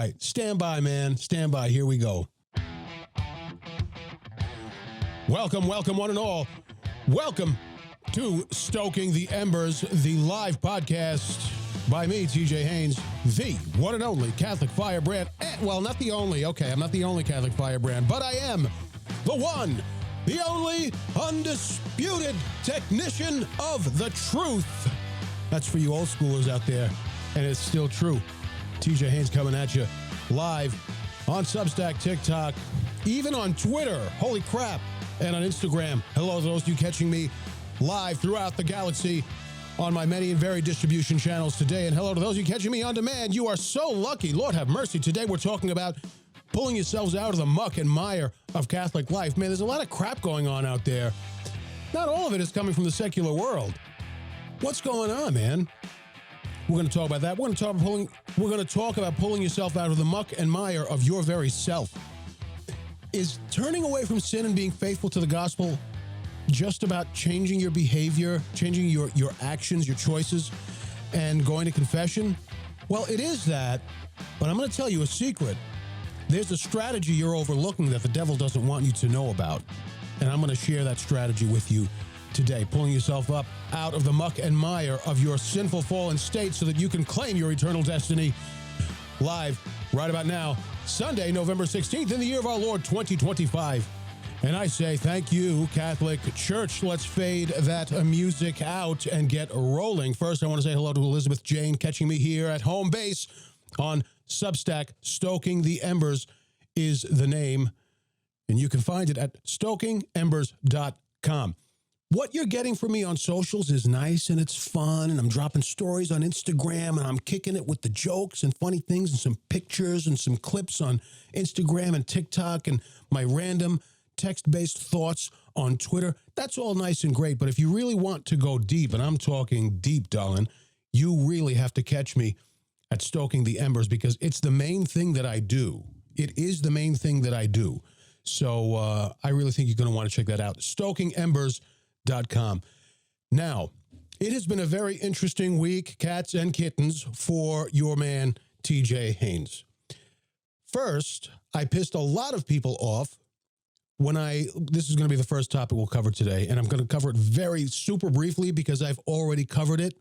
right. Stand by, man. Stand by. Here we go. Welcome, one and all. Welcome to Stoking the Embers, the live podcast by me, TJ Haynes, the one and only Catholic firebrand. Well, not the only. Okay, I'm not the only Catholic firebrand, but I am the one, the only undisputed technician of the truth. That's for you old schoolers out there, and it's still true. TJ Haynes coming at you live on Substack, TikTok, even on Twitter. Holy crap. And on Instagram. Hello to those of you catching me live throughout the galaxy on my many and varied distribution channels today. And hello to those of you catching me on demand. You are so lucky. Lord have mercy. Today we're talking about pulling yourselves out of the muck and mire of Catholic life. Man, there's a lot of crap going on out there. Not all of it is coming from the secular world. What's going on, man? We're going to talk about that. We're going to talk about pulling yourself out of the muck and mire of your very self. Is turning away from sin and being faithful to the gospel just about changing your behavior, changing your actions, your choices, and going to confession? Well, it is that, but I'm going to tell you a secret. There's a strategy you're overlooking that the devil doesn't want you to know about, and I'm going to share that strategy with you today, pulling yourself up out of the muck and mire of your sinful fallen state so that you can claim your eternal destiny. Live right about now, Sunday, November 16th, in the year of our Lord, 2025. And I say thank you, Catholic Church. Let's fade that music out and get rolling. First, I want to say hello to Elizabeth Jane, catching me here at home base on Substack. Stoking the Embers is the name, and you can find it at stokingembers.com. What you're getting from me on socials is nice and it's fun, and I'm dropping stories on Instagram, and I'm kicking it with the jokes and funny things and some pictures and some clips on Instagram and TikTok and my random text-based thoughts on Twitter. That's all nice and great, but if you really want to go deep, and I'm talking deep, darling, you really have to catch me at Stoking the Embers, because it's the main thing that I do. It is the main thing that I do. So I really think you're going to want to check that out. stokingembers.com. Now, it has been a very interesting week, cats and kittens, for your man, TJ Haynes. First, I pissed a lot of people off this is going to be the first topic we'll cover today, and I'm going to cover it very super briefly because I've already covered it.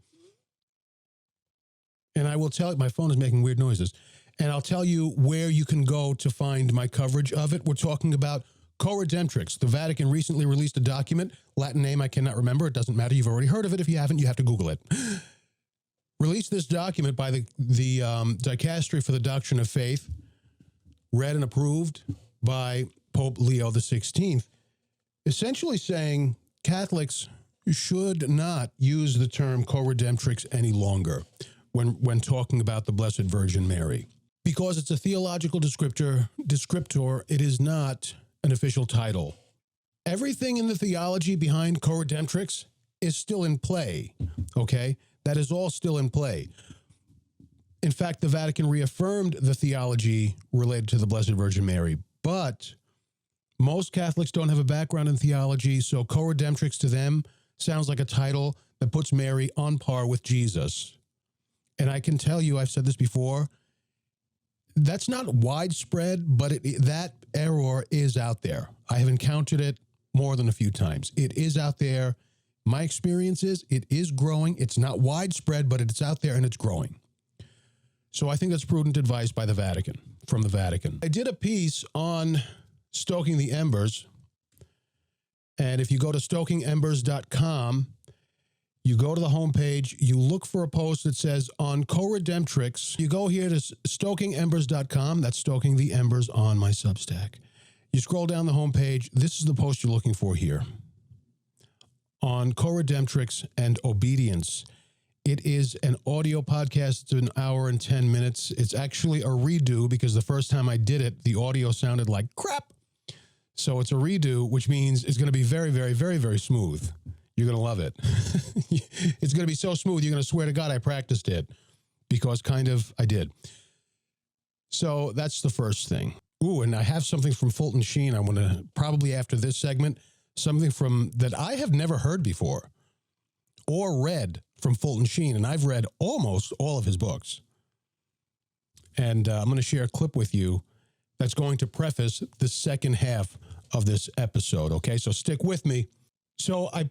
And I will tell you, my phone is making weird noises, and I'll tell you where you can go to find my coverage of it. We're talking about co-redemptrix. The Vatican recently released a document, Latin name I cannot remember. It doesn't matter. You've already heard of it. If you haven't, you have to Google it. Released this document by the Dicastery for the Doctrine of Faith, read and approved by Pope Leo XVI, essentially saying Catholics should not use the term co-redemptrix any longer when talking about the Blessed Virgin Mary, because it's a theological descriptor. It is not an official title. Everything in the theology behind co-redemptrix is still in play, okay? That is all still in play. In fact, the Vatican reaffirmed the theology related to the Blessed Virgin Mary, but most Catholics don't have a background in theology, so co-redemptrix to them sounds like a title that puts Mary on par with Jesus. And I can tell you, I've said this before, that's not widespread, but that error is out there. I have encountered it more than a few times. It is out there. My experience is it is growing. It's not widespread, but it's out there and it's growing. So I think that's prudent advice by the Vatican, from the Vatican. I did a piece on Stoking the Embers, and if you go to stokingembers.com, you go to the homepage, you look for a post that says on co-redemptrix. You go here to stokingembers.com. That's Stoking the Embers on my Substack. You scroll down the homepage. This is the post you're looking for here. On co-redemptrix and obedience. It is an audio podcast. It's an hour and 10 minutes. It's actually a redo because the first time I did it, the audio sounded like crap. So it's a redo, which means it's going to be very, very, very, very smooth. You're going to love it. It's going to be so smooth, you're going to swear to God I practiced it, because I did. So that's the first thing. Ooh, and I have something from Fulton Sheen. I want to, probably after this segment, something that I have never heard before or read from Fulton Sheen, and I've read almost all of his books. And I'm going to share a clip with you that's going to preface the second half of this episode, okay? So stick with me. So I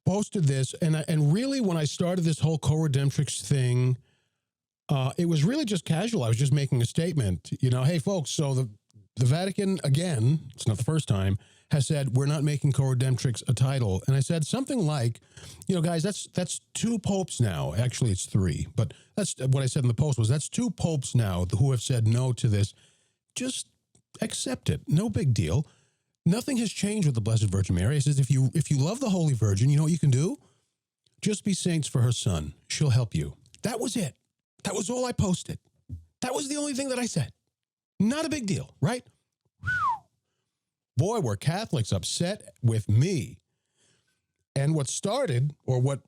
posted this, and really when I started this whole co-redemptrix thing, it was really just casual. I was just making a statement, hey, folks, so the Vatican, again, it's not the first time, has said, we're not making co-redemptrix a title. And I said something like, guys, that's 2 popes now. Actually, it's 3. But that's what I said in the post was that's 2 popes now who have said no to this. Just accept it. No big deal. Nothing has changed with the Blessed Virgin Mary. He says, if you love the Holy Virgin, you know what you can do? Just be saints for her son. She'll help you. That was it. That was all I posted. That was the only thing that I said. Not a big deal, right? Boy, were Catholics upset with me. And what started, or what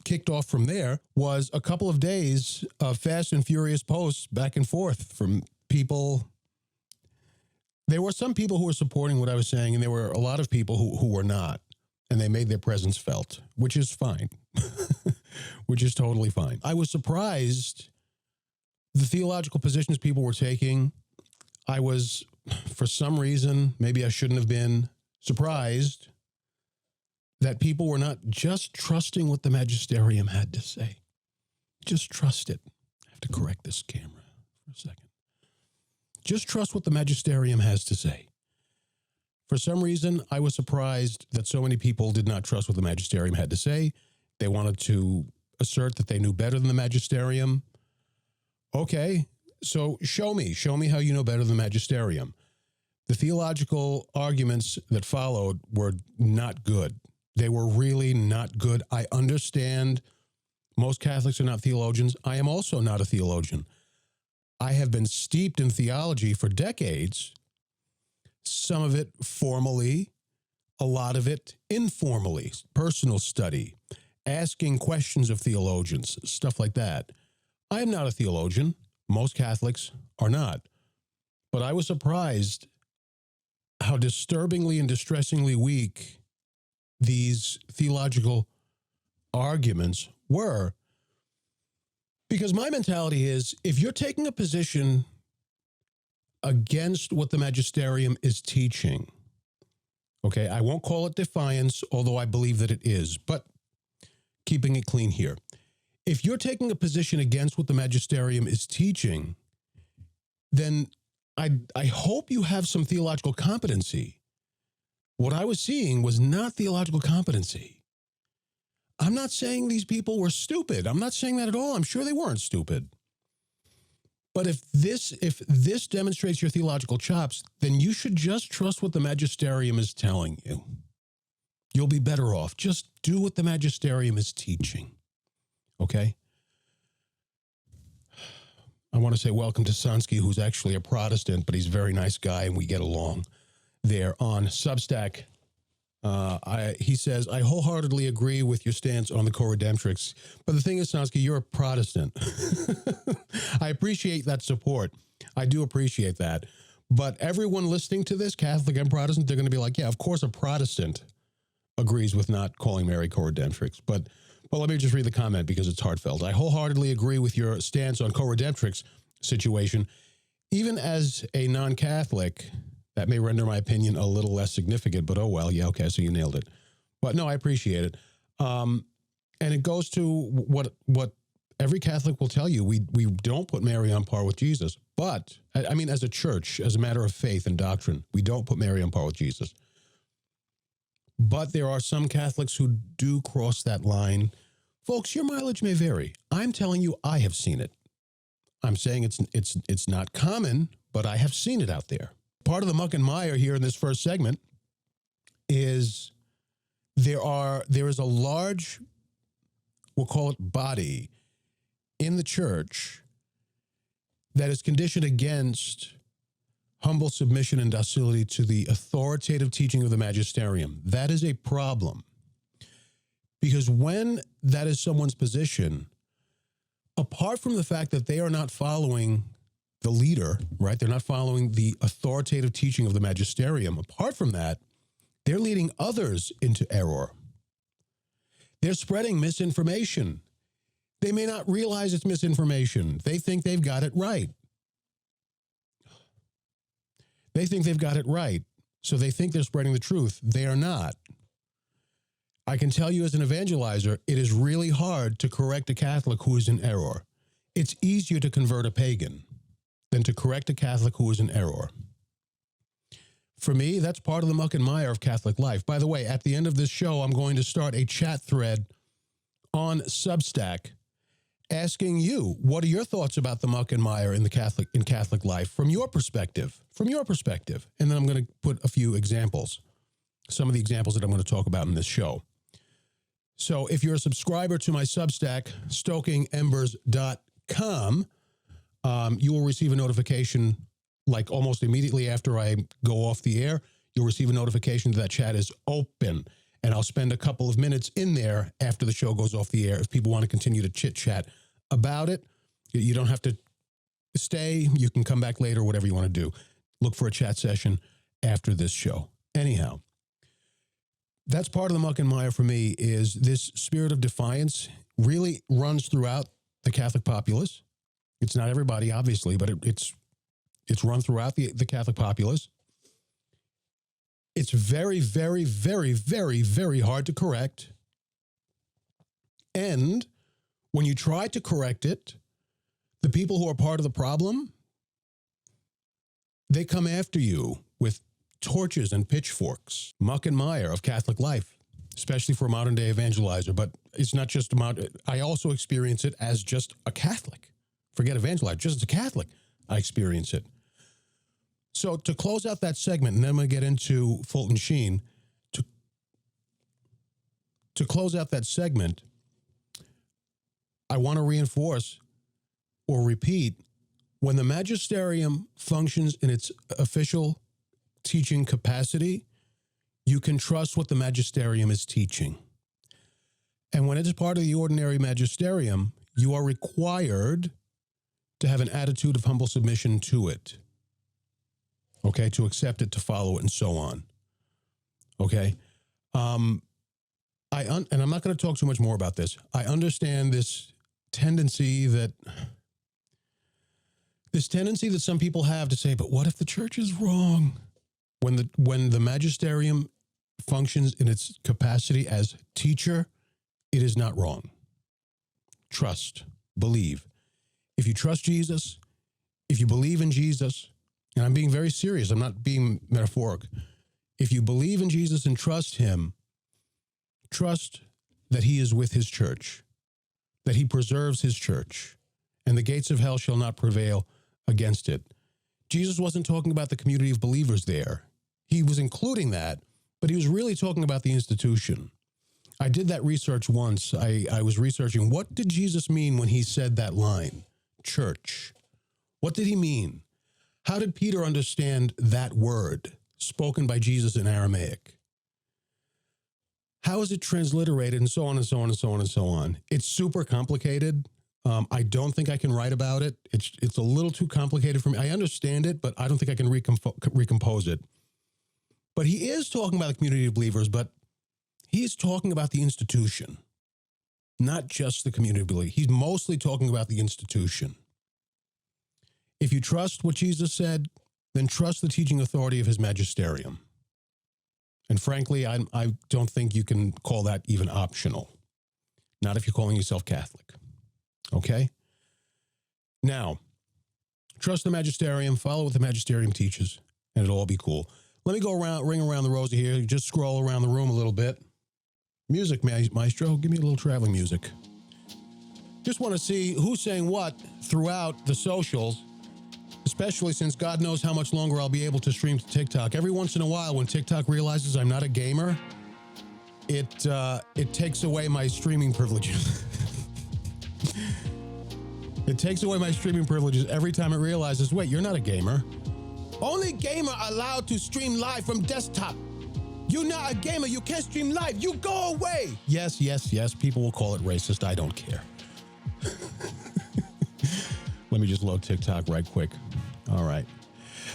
kicked off from there, was a couple of days of fast and furious posts back and forth from people. There were some people who were supporting what I was saying, and there were a lot of people who were not. And they made their presence felt, which is fine, which is totally fine. I was surprised the theological positions people were taking. I was, for some reason, maybe I shouldn't have been, surprised that people were not just trusting what the magisterium had to say. Just trust it. I have to correct this camera for a second. Just trust what the magisterium has to say. For some reason, I was surprised that so many people did not trust what the magisterium had to say. They wanted to assert that they knew better than the magisterium. Okay, so show me how you know better than the magisterium. The theological arguments that followed were not good. They were really not good. I understand most Catholics are not theologians. I am also not a theologian. I have been steeped in theology for decades, some of it formally, a lot of it informally, personal study, asking questions of theologians, stuff like that. I am not a theologian. Most Catholics are not. But I was surprised how disturbingly and distressingly weak these theological arguments were. Because my mentality is, if you're taking a position against what the magisterium is teaching, okay, I won't call it defiance, although I believe that it is, but keeping it clean here. If you're taking a position against what the magisterium is teaching, then I hope you have some theological competency. What I was seeing was not theological competency. I'm not saying these people were stupid. I'm not saying that at all. I'm sure they weren't stupid. But if this demonstrates your theological chops, then you should just trust what the magisterium is telling you. You'll be better off. Just do what the magisterium is teaching. Okay? I want to say welcome to Sansky, who's actually a Protestant, but he's a very nice guy, and we get along there on Substack. He says, I wholeheartedly agree with your stance on the co-redemptrix. But the thing is, Sansky, you're a Protestant. I appreciate that support. I do appreciate that. But everyone listening to this, Catholic and Protestant, they're going to be like, yeah, of course a Protestant agrees with not calling Mary co-redemptrix. But let me just read the comment because it's heartfelt. I wholeheartedly agree with your stance on co-redemptrix situation. Even as a non-Catholic, that may render my opinion a little less significant, but oh well, yeah, okay, so you nailed it. But no, I appreciate it. And it goes to what every Catholic will tell you. We don't put Mary on par with Jesus. But, I mean, as a church, as a matter of faith and doctrine, we don't put Mary on par with Jesus. But there are some Catholics who do cross that line. Folks, your mileage may vary. I'm telling you, I have seen it. I'm saying it's not common, but I have seen it out there. Part of the Muck and Mire here in this first segment is there is a large, we'll call it body, in the church that is conditioned against humble submission and docility to the authoritative teaching of the magisterium. That is a problem. Because when that is someone's position, apart from the fact that they are not following the leader, right? They're not following the authoritative teaching of the magisterium. Apart from that, they're leading others into error. They're spreading misinformation. They may not realize it's misinformation. They think they've got it right. They think they've got it right. So they think they're spreading the truth. They are not. I can tell you as an evangelizer, it is really hard to correct a Catholic who is in error. It's easier to convert a pagan than to correct a Catholic who is in error. For me, that's part of the muck and mire of Catholic life. By the way, at the end of this show, I'm going to start a chat thread on Substack asking you, what are your thoughts about the muck and mire in Catholic life from your perspective? And then I'm going to put a few examples, some of the examples that I'm going to talk about in this show. So if you're a subscriber to my Substack, stokingembers.com, you will receive a notification like almost immediately after I go off the air. You'll receive a notification that chat is open. And I'll spend a couple of minutes in there after the show goes off the air. If people want to continue to chit-chat about it, you don't have to stay. You can come back later, whatever you want to do. Look for a chat session after this show. Anyhow, that's part of the muck and mire for me, is this spirit of defiance really runs throughout the Catholic populace. It's not everybody, obviously, but it's run throughout the Catholic populace. It's very, very, very, very, very hard to correct. And when you try to correct it, the people who are part of the problem, they come after you with torches and pitchforks. Muck and mire of Catholic life, especially for a modern day evangelizer. But it's not just I also experience it as just a Catholic. Forget evangelizer, just as a Catholic, I experience it. So to close out that segment, and then I'm going to get into Fulton Sheen, to close out that segment, I want to reinforce or repeat, when the magisterium functions in its official teaching capacity, you can trust what the magisterium is teaching. And when it is part of the ordinary magisterium, you are required to have an attitude of humble submission to it. Okay, to accept it, to follow it, and so on. Okay? And I'm not going to talk too much more about this. I understand this tendency that some people have to say, but what if the church is wrong? When the magisterium functions in its capacity as teacher, it is not wrong. Trust, believe. If you trust Jesus, if you believe in Jesus, and I'm being very serious, I'm not being metaphoric. If you believe in Jesus and trust him, trust that he is with his church, that he preserves his church, and the gates of hell shall not prevail against it. Jesus wasn't talking about the community of believers there. He was including that, but he was really talking about the institution. I did that research once. I was researching, what did Jesus mean when he said that line, church? What did he mean? How did Peter understand that word spoken by Jesus in Aramaic? How is it transliterated, and so on and so on and so on and so on? It's super complicated. I don't think I can write about it. It's a little too complicated for me. I understand it, but I don't think I can recompose it. But he is talking about the community of believers, but he's talking about the institution, not just the community of believers. He's mostly talking about the institution. If you trust what Jesus said, then trust the teaching authority of his magisterium. And frankly, I don't think you can call that even optional. Not if you're calling yourself Catholic. Okay? Now, trust the magisterium, follow what the magisterium teaches, and it'll all be cool. Let me go ring around the rosy here, just scroll around the room a little bit. Music, maestro, give me a little traveling music. Just want to see who's saying what throughout the socials, especially since God knows how much longer I'll be able to stream to TikTok. Every once in a while, when TikTok realizes I'm not a gamer, it takes away my streaming privileges. It takes away my streaming privileges every time it realizes, wait, you're not a gamer. Only gamer allowed to stream live from desktop. You're not a gamer. You can't stream live. You go away. Yes. People will call it racist. I don't care. Let me just load TikTok right quick. All right.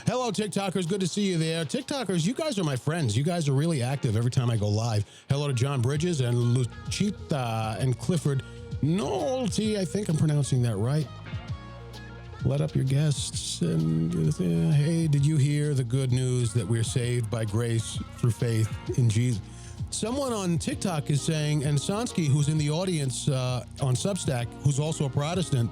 Hello, TikTokers. Good to see you there. TikTokers, you guys are my friends. You guys are really active every time I go live. Hello to John Bridges and Luchita and Clifford Nolte. I think I'm pronouncing that right. Let up your guests. And hey, did you hear the good news that we're saved by grace through faith in Jesus? Someone on TikTok is saying, and Sansky, who's in the audience on Substack, who's also a Protestant,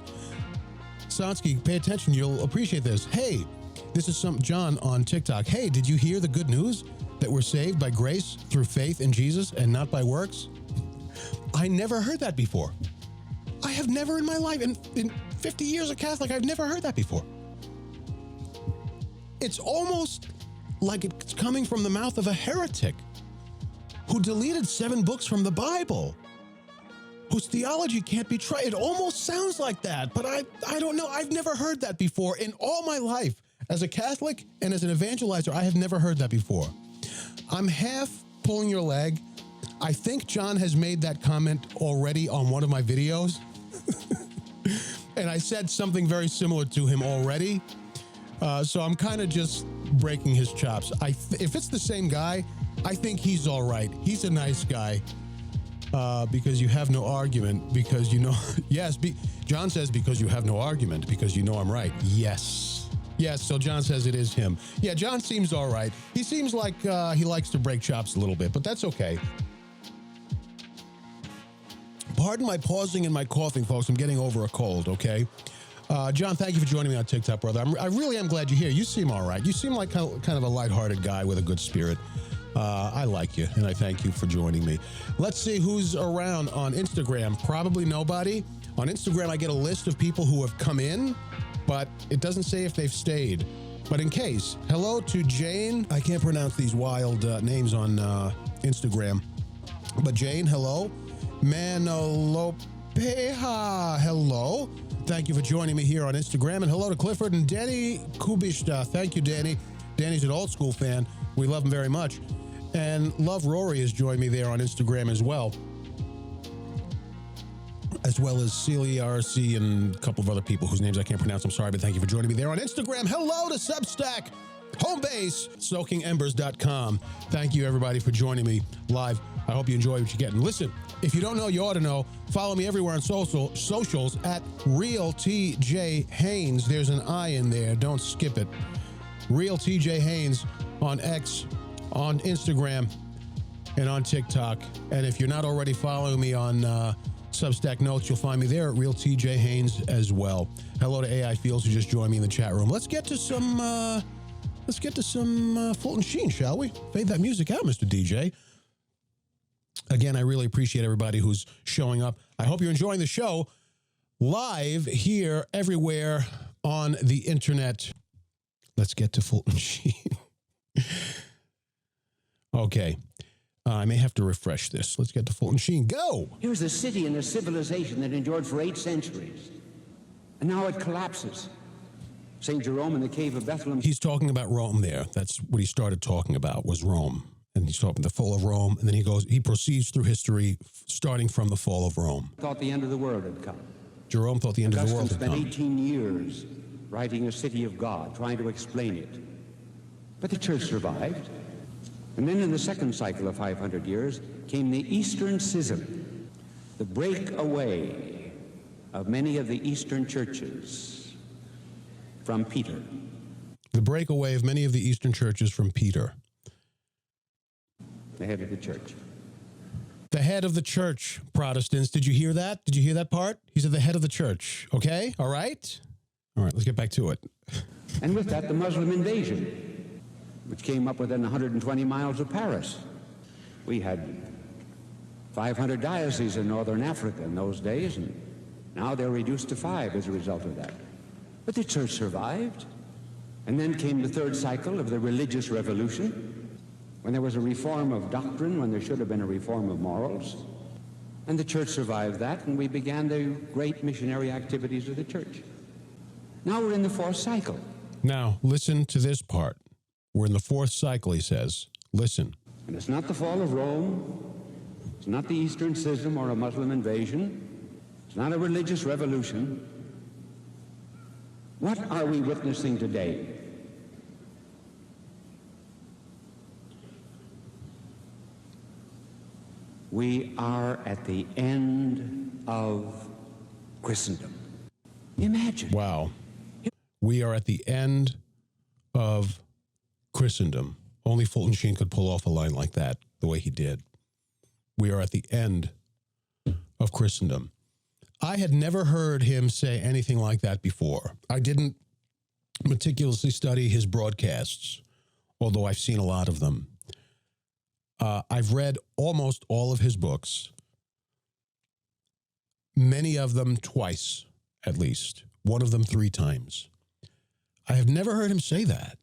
Sansky, pay attention. You'll appreciate this. Hey, this is John on TikTok. Hey, did you hear the good news that we're saved by grace through faith in Jesus and not by works? I never heard that before. I have never in my life, in 50 years of Catholic, I've never heard that before. It's almost like it's coming from the mouth of a heretic who deleted 7 books from the Bible, whose theology can't be tried. It almost sounds like that, but I don't know. I've never heard that before in all my life. As a Catholic and as an evangelizer, I have never heard that before. I'm half pulling your leg. I think John has made that comment already on one of my videos. And I said something very similar to him already. So I'm kind of just breaking his chops. If it's the same guy, I think he's all right. He's a nice guy. Because you have no argument, because you know, yes, John says because you have no argument, because you know I'm right. Yes, so John says it is him. Yeah, John seems all right. He seems like he likes to break chops a little bit, but that's okay. Pardon my pausing and my coughing, folks. I'm getting over a cold, okay? John, thank you for joining me on TikTok, brother. I really am glad you're here. You seem all right. You seem like kind of a lighthearted guy with a good spirit. I like you, and I thank you for joining me. Let's see who's around on Instagram. Probably nobody. On Instagram, I get a list of people who have come in, but it doesn't say if they've stayed. But in case, hello to Jane. I can't pronounce these wild names on Instagram. But Jane, hello. Manolopeha, hello. Thank you for joining me here on Instagram. And hello to Clifford and Danny Kubishta. Thank you, Danny. Danny's an old school fan. We love him very much. And Love Rory has joined me there on Instagram as well as Celia RC and a couple of other people whose names I can't pronounce. I'm sorry, but thank you for joining me there on Instagram. Hello to Substack, home base, StokingEmbers.com. Thank you, everybody, for joining me live. I hope you enjoy what you're getting. Listen, if you don't know, you ought to know. Follow me everywhere on socials at Real TJ Haynes. There's an I in there. Don't skip it. Real TJ Haynes on X, on Instagram, and on TikTok. And if you're not already following me on Substack Notes, you'll find me there at Real TJ Haynes as well. Hello to AI Fields who just joined me in the chat room. Let's get to some Fulton Sheen, shall we? Fade that music out, Mr. DJ. Again, I really appreciate everybody who's showing up. I hope you're enjoying the show live here everywhere on the internet. Let's get to Fulton Sheen. Okay. I may have to refresh this. Let's get to Fulton Sheen. Go! Here's a city and a civilization that endured for 8 centuries. And now it collapses. St. Jerome in the cave of Bethlehem. He's talking about Rome there. That's what he started talking about, was Rome. And he's talking about the fall of Rome. And then he proceeds through history, starting from the fall of Rome. Thought the end of the world had come. Jerome thought the end of the world had come. Spent 18 years writing A City of God, trying to explain it. But the church survived. And then in the second cycle of 500 years came the Eastern Schism, the breakaway of many of the Eastern churches from Peter. The breakaway of many of the Eastern churches from Peter. The head of the church. The head of the church, Protestants. Did you hear that? Did you hear that part? He said the head of the church. Okay? All right? All right, let's get back to it. And with that, the Muslim invasion, which came up within 120 miles of Paris. We had 500 dioceses in northern Africa in those days, and now they're reduced to 5 as a result of that. But the church survived. And then came the third cycle of the religious revolution, when there was a reform of doctrine, when there should have been a reform of morals. And the church survived that, and we began the great missionary activities of the church. Now we're in the fourth cycle. Now, listen to this part. We're in the fourth cycle, he says. Listen. And it's not the fall of Rome. It's not the Eastern Schism or a Muslim invasion. It's not a religious revolution. What are we witnessing today? We are at the end of Christendom. Imagine. Wow. We are at the end of Christendom. Only Fulton Sheen could pull off a line like that the way he did. We are at the end of Christendom. I had never heard him say anything like that before. I didn't meticulously study his broadcasts, although I've seen a lot of them. I've read almost all of his books, many of them twice, at least, one of them 3 times. I have never heard him say that.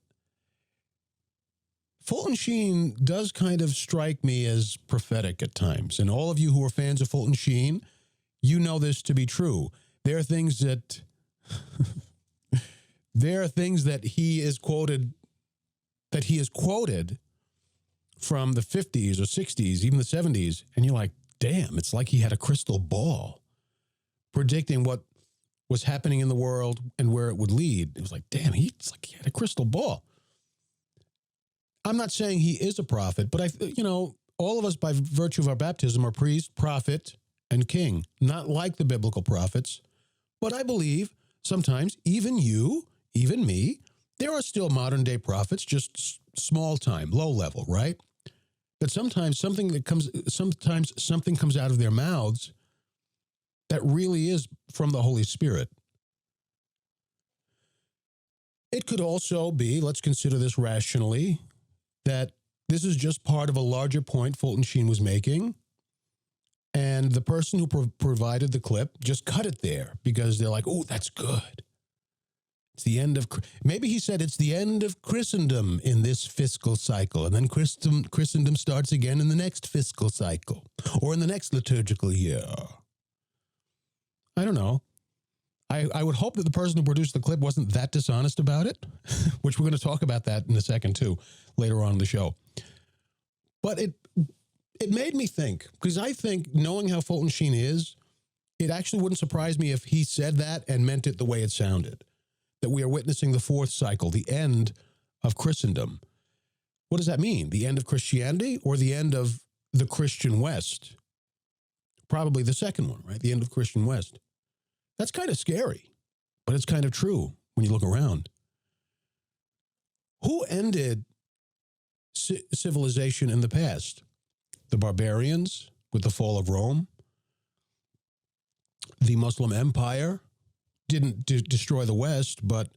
Fulton Sheen does kind of strike me as prophetic at times. And all of you who are fans of Fulton Sheen, you know this to be true. There are things that he is quoted from the 50s or 60s, even the 70s, and you're like, damn, it's like he had a crystal ball predicting what was happening in the world and where it would lead. It was like, damn, it's like he had a crystal ball. I'm not saying he is a prophet, but all of us by virtue of our baptism are priest, prophet, and king, not like the biblical prophets. But I believe sometimes even you, even me, there are still modern day prophets, just small time, low level, right? That sometimes something comes out of their mouths that really is from the Holy Spirit. It could also be, let's consider this rationally, that this is just part of a larger point Fulton Sheen was making, and the person who provided the clip just cut it there because they're like, oh, that's good. It's the end of, maybe he said it's the end of Christendom in this fiscal cycle, and then Christendom starts again in the next fiscal cycle, or in the next liturgical year. I don't know. I would hope that the person who produced the clip wasn't that dishonest about it, which we're going to talk about that in a second too, later on in the show. But it made me think, because I think knowing how Fulton Sheen is, it actually wouldn't surprise me if he said that and meant it the way it sounded, that we are witnessing the 4th cycle, the end of Christendom. What does that mean? The end of Christianity or the end of the Christian West? Probably the second one, right? The end of Christian West. That's kind of scary, but it's kind of true when you look around. Who ended civilization in the past? The barbarians with the fall of Rome. The Muslim Empire didn't destroy the West, but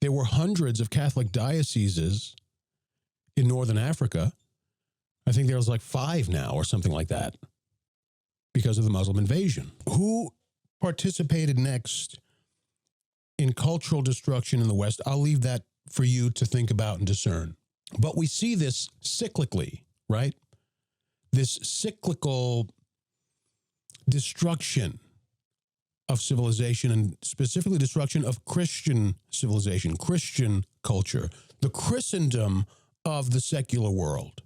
there were hundreds of Catholic dioceses in northern Africa. I think there was like 5 now or something like that because of the Muslim invasion. Who participated next in cultural destruction in the West? I'll leave that for you to think about and discern. But we see this cyclically, right? This cyclical destruction of civilization, and specifically destruction of Christian civilization, Christian culture, the Christendom of the secular world,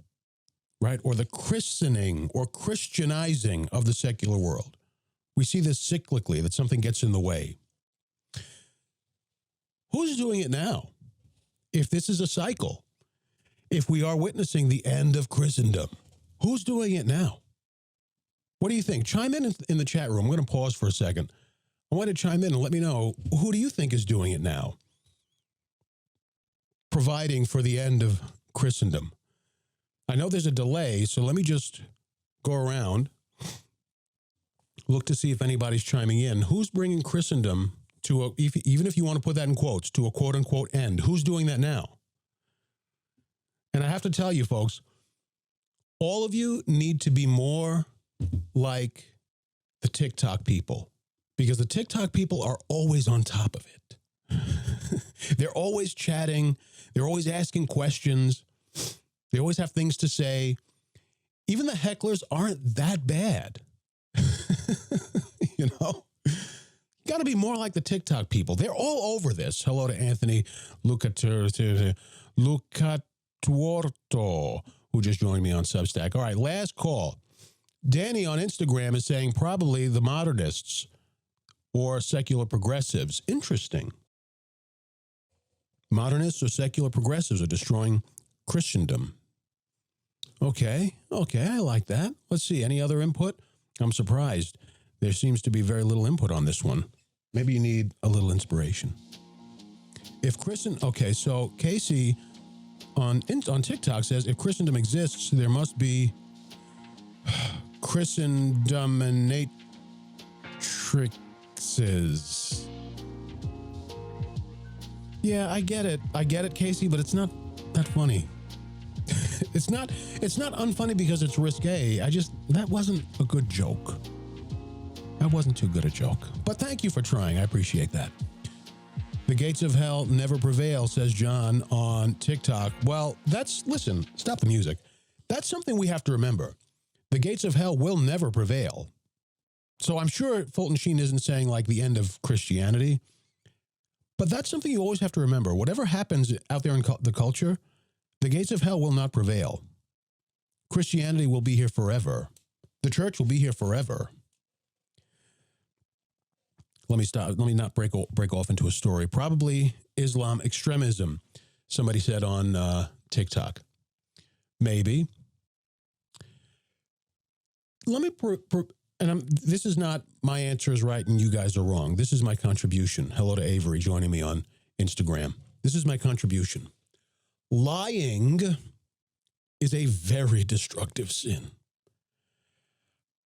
right? Or the christening or Christianizing of the secular world. We see this cyclically, that something gets in the way. Who's doing it now? If this is a cycle, if we are witnessing the end of Christendom, who's doing it now? What do you think? Chime in the chat room. I'm going to pause for a second. I want to chime in and let me know, who do you think is doing it now? Providing for the end of Christendom. I know there's a delay, so let me just go around, look to see if anybody's chiming in. Who's bringing Christendom to even if you want to put that in quotes, to a quote unquote end? Who's doing that now? And I have to tell you, folks, all of you need to be more like the TikTok people, because the TikTok people are always on top of it. They're always chatting. They're always asking questions. They always have things to say. Even the hecklers aren't that bad. You know, got to be more like the TikTok people. They're all over this. Hello to Anthony Lucatuorto, who just joined me on Substack. All right, last call. Danny on Instagram is saying probably the modernists or secular progressives. Interesting. Modernists or secular progressives are destroying Christendom. Okay, I like that. Let's see, any other input? I'm surprised. There seems to be very little input on this one. Maybe you need a little inspiration. Okay, so Casey on TikTok says, if Christendom exists, there must be Christendominatrixes. Yeah, I get it, Casey, but it's not that funny. It's not unfunny because it's risque. That wasn't a good joke. That wasn't too good a joke. But thank you for trying. I appreciate that. The gates of hell never prevail, says John on TikTok. Well, listen, stop the music. That's something we have to remember. The gates of hell will never prevail. So I'm sure Fulton Sheen isn't saying like the end of Christianity, but that's something you always have to remember. Whatever happens out there in the culture, the gates of hell will not prevail. Christianity will be here forever. The church will be here forever. Let me not break off into a story. Probably Islam extremism, somebody said on TikTok. Maybe. Let me, this is not my answer is right and you guys are wrong. This is my contribution. Hello to Avery joining me on Instagram. This is my contribution. Lying is a very destructive sin.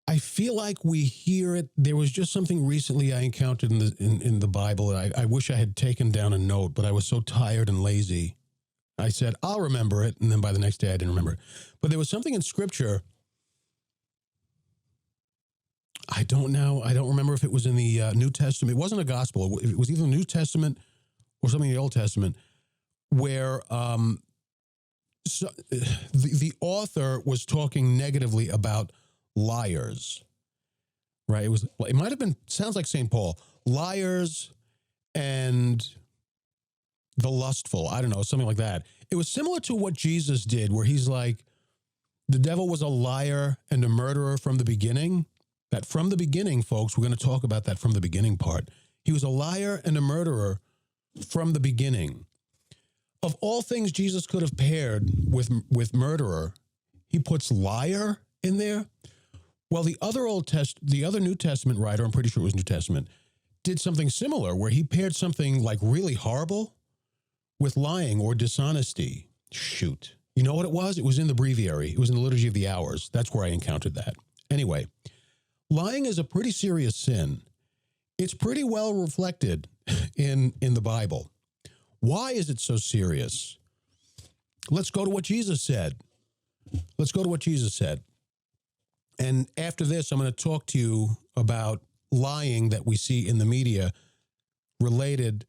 I feel like we hear it. There was just something recently I encountered in the Bible. And I wish I had taken down a note, but I was so tired and lazy. I said, I'll remember it. And then by the next day, I didn't remember it. But there was something in Scripture. I don't know. I don't remember if it was in the New Testament. It wasn't a gospel. It was either the New Testament or something in the Old Testament where the author was talking negatively about liars, right? It might have been, sounds like St. Paul, liars and the lustful. I don't know, something like that. It was similar to what Jesus did, where he's like, the devil was a liar and a murderer from the beginning. That from the beginning, folks, we're going to talk about that from the beginning part. He was a liar and a murderer from the beginning. Of all things Jesus could have paired with murderer, he puts liar in there. Well, the other New Testament writer, I'm pretty sure it was New Testament, did something similar where he paired something like really horrible with lying or dishonesty. Shoot. You know what it was? It was in the breviary. It was in the Liturgy of the Hours. That's where I encountered that. Anyway, lying is a pretty serious sin. It's pretty well reflected in the Bible. Why is it so serious? Let's go to what Jesus said. And after this, I'm going to talk to you about lying that we see in the media related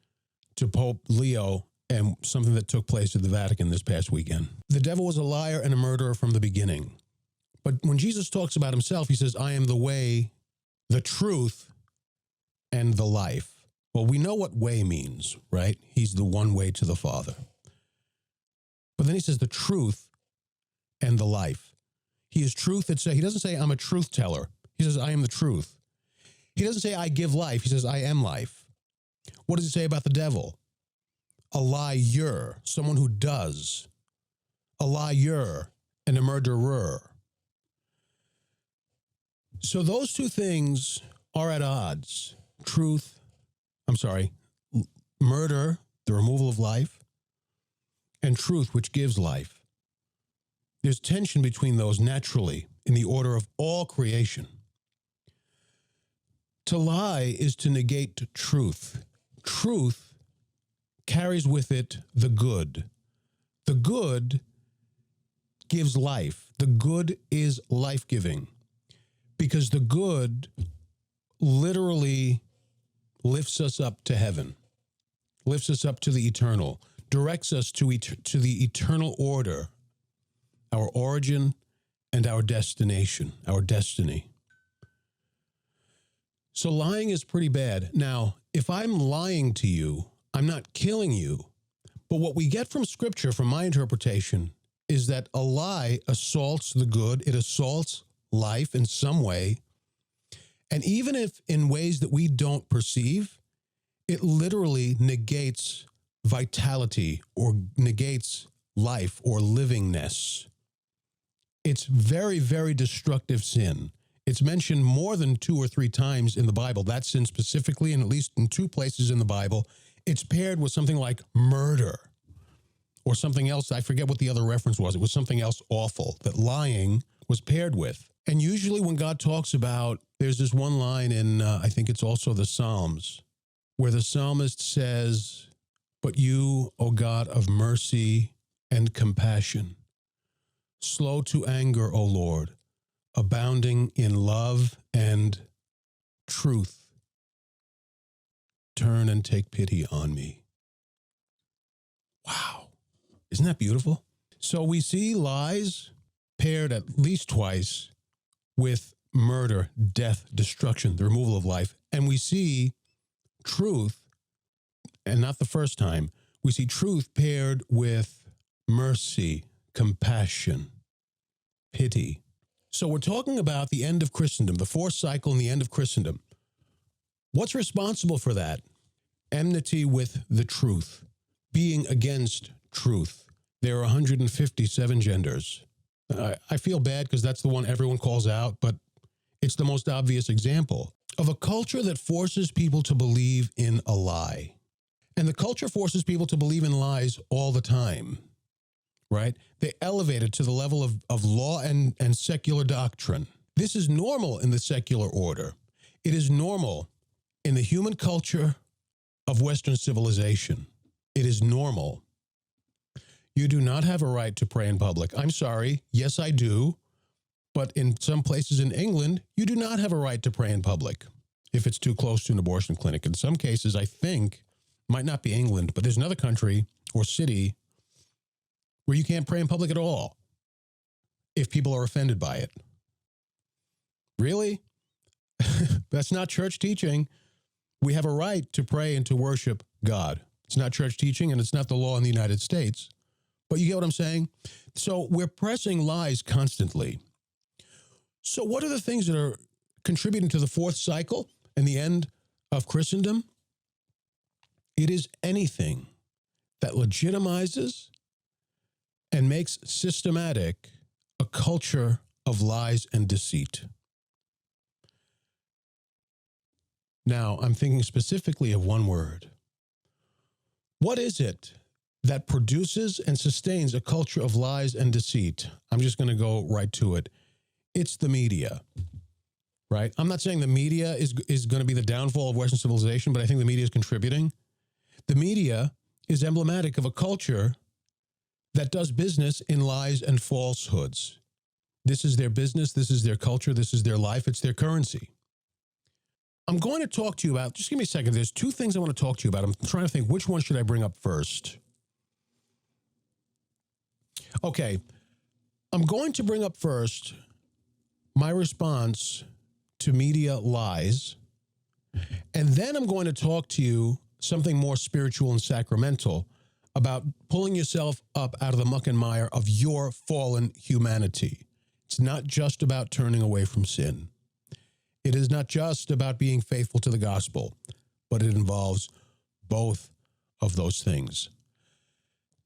to Pope Leo and something that took place at the Vatican this past weekend. The devil was a liar and a murderer from the beginning. But when Jesus talks about himself, he says, I am the way, the truth, and the life. Well, we know what way means, right? He's the one way to the Father. But then he says the truth and the life. He is truth. He doesn't say I'm a truth teller. He says I am the truth. He doesn't say I give life. He says I am life. What does he say about the devil? A liar, someone who does. A liar and a murderer. So those two things are at odds. Murder, the removal of life, and truth, which gives life. There's tension between those naturally in the order of all creation. To lie is to negate truth. Truth carries with it the good. The good gives life. The good is life-giving because the good literally lifts us up to heaven, lifts us up to the eternal, directs us to the eternal order, our origin and our destination, our destiny. So lying is pretty bad. Now, if I'm lying to you, I'm not killing you. But what we get from Scripture, from my interpretation, is that a lie assaults the good. It assaults life in some way. And even if in ways that we don't perceive, it literally negates vitality or negates life or livingness. It's very, very destructive sin. It's mentioned more than 2 or 3 times in the Bible, that sin specifically, and at least in 2 places in the Bible, It's paired with something like murder or something else. I forget what the other reference was. It was something else awful that lying was paired with. And usually when God talks about, there's this one line in, I think it's also the Psalms, where the psalmist says, "But you, O God of mercy and compassion, slow to anger, O Lord, abounding in love and truth, turn and take pity on me." Wow. Isn't that beautiful? So we see lies paired at least twice with murder, death, destruction, the removal of life. And we see truth, and not the first time, we see truth paired with mercy, compassion, pity. So we're talking about the end of Christendom, the fourth cycle and the end of Christendom. What's responsible for that? Enmity with the truth, being against truth. There are 157 genders. I feel bad because that's the one everyone calls out, but it's the most obvious example of a culture that forces people to believe in a lie. And the culture forces people to believe in lies all the time, right? They elevate it to the level of law and secular doctrine. This is normal in the secular order. It is normal in the human culture of Western civilization. It is normal. You do not have a right to pray in public. I'm sorry. Yes, I do. But in some places in England, you do not have a right to pray in public if it's too close to an abortion clinic. In some cases, I think, might not be England, but there's another country or city where you can't pray in public at all if people are offended by it. Really? That's not church teaching. We have a right to pray and to worship God. It's not church teaching, and it's not the law in the United States. But you get what I'm saying? So we're pressing lies constantly. So what are the things that are contributing to the fourth cycle and the end of Christendom? It is anything that legitimizes and makes systematic a culture of lies and deceit. Now, I'm thinking specifically of one word. What is it that produces and sustains a culture of lies and deceit? I'm just going to go right to it. It's the media, right? I'm not saying the media is going to be the downfall of Western civilization, but I think the media is contributing. The media is emblematic of a culture that does business in lies and falsehoods. This is their business. This is their culture. This is their life. It's their currency. I'm going to talk to you about, just give me a second. There's two things I want to talk to you about. I'm trying to think, which one should I bring up first? Okay. I'm going to bring up first my response to media lies. And then I'm going to talk to you something more spiritual and sacramental about pulling yourself up out of the muck and mire of your fallen humanity. It's not just about turning away from sin. It is not just about being faithful to the gospel, but it involves both of those things.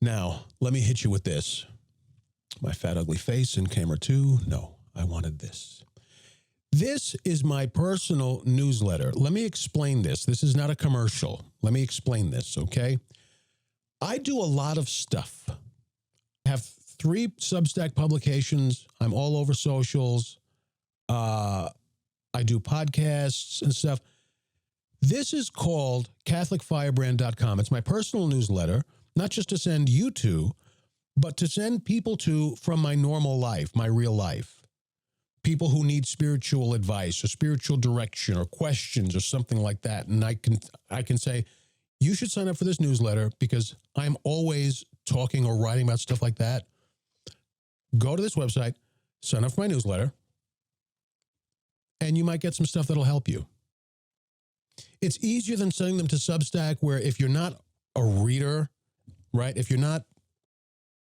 Now, let me hit you with this. My fat, ugly face in camera 2. No, I wanted this. This is my personal newsletter. Let me explain this. This is not a commercial. Let me explain this, okay? I do a lot of stuff. I have 3 Substack publications. I'm all over socials. I do podcasts and stuff. This is called CatholicFirebrand.com. It's my personal newsletter, not just to send you to, but to send people to from my normal life, my real life. People who need spiritual advice or spiritual direction or questions or something like that. And I can say, you should sign up for this newsletter because I'm always talking or writing about stuff like that. Go to this website, sign up for my newsletter, and you might get some stuff that'll help you. It's easier than sending them to Substack, where if you're not a reader, right, if you're not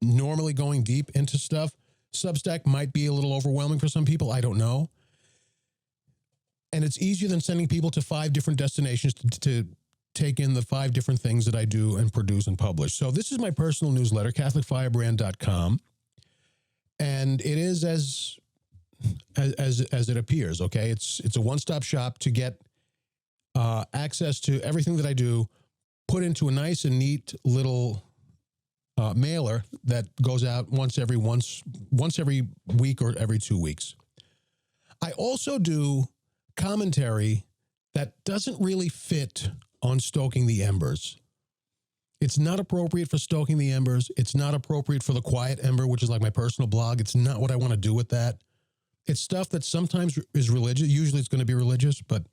normally going deep into stuff, Substack might be a little overwhelming for some people. I don't know. And it's easier than sending people to 5 different destinations to take in the 5 different things that I do and produce and publish. So this is my personal newsletter, CatholicFirebrand.com. And it is as it appears, okay? It's a one-stop shop to get access to everything that I do put into a nice and neat little mailer that goes out once every week or every 2 weeks. I also do commentary that doesn't really fit on Stoking the Embers. It's not appropriate for Stoking the Embers. It's not appropriate for the Quiet Ember, which is like my personal blog. It's not what I want to do with that. It's stuff that sometimes is religious. Usually it's going to be religious, but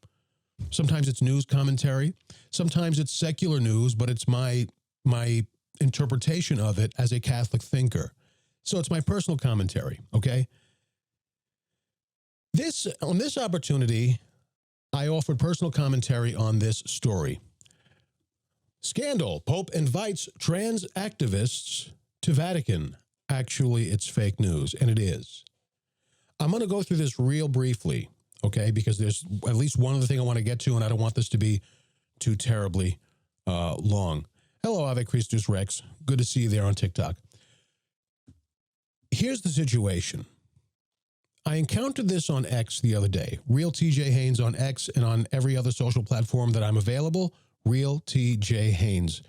sometimes it's news commentary. Sometimes it's secular news, but it's my interpretation of it as a Catholic thinker. So it's my personal commentary, okay? On this opportunity, I offered personal commentary on this story. Scandal. Pope invites trans activists to Vatican. Actually, it's fake news, and it is. I'm going to go through this real briefly, okay, because there's at least one other thing I want to get to, and I don't want this to be too terribly long. Hello, Ave Christus Rex. Good to see you there on TikTok. Here's the situation. I encountered this on X the other day. Real TJ Haynes on X and on every other social platform that I'm available. Real TJ Haynes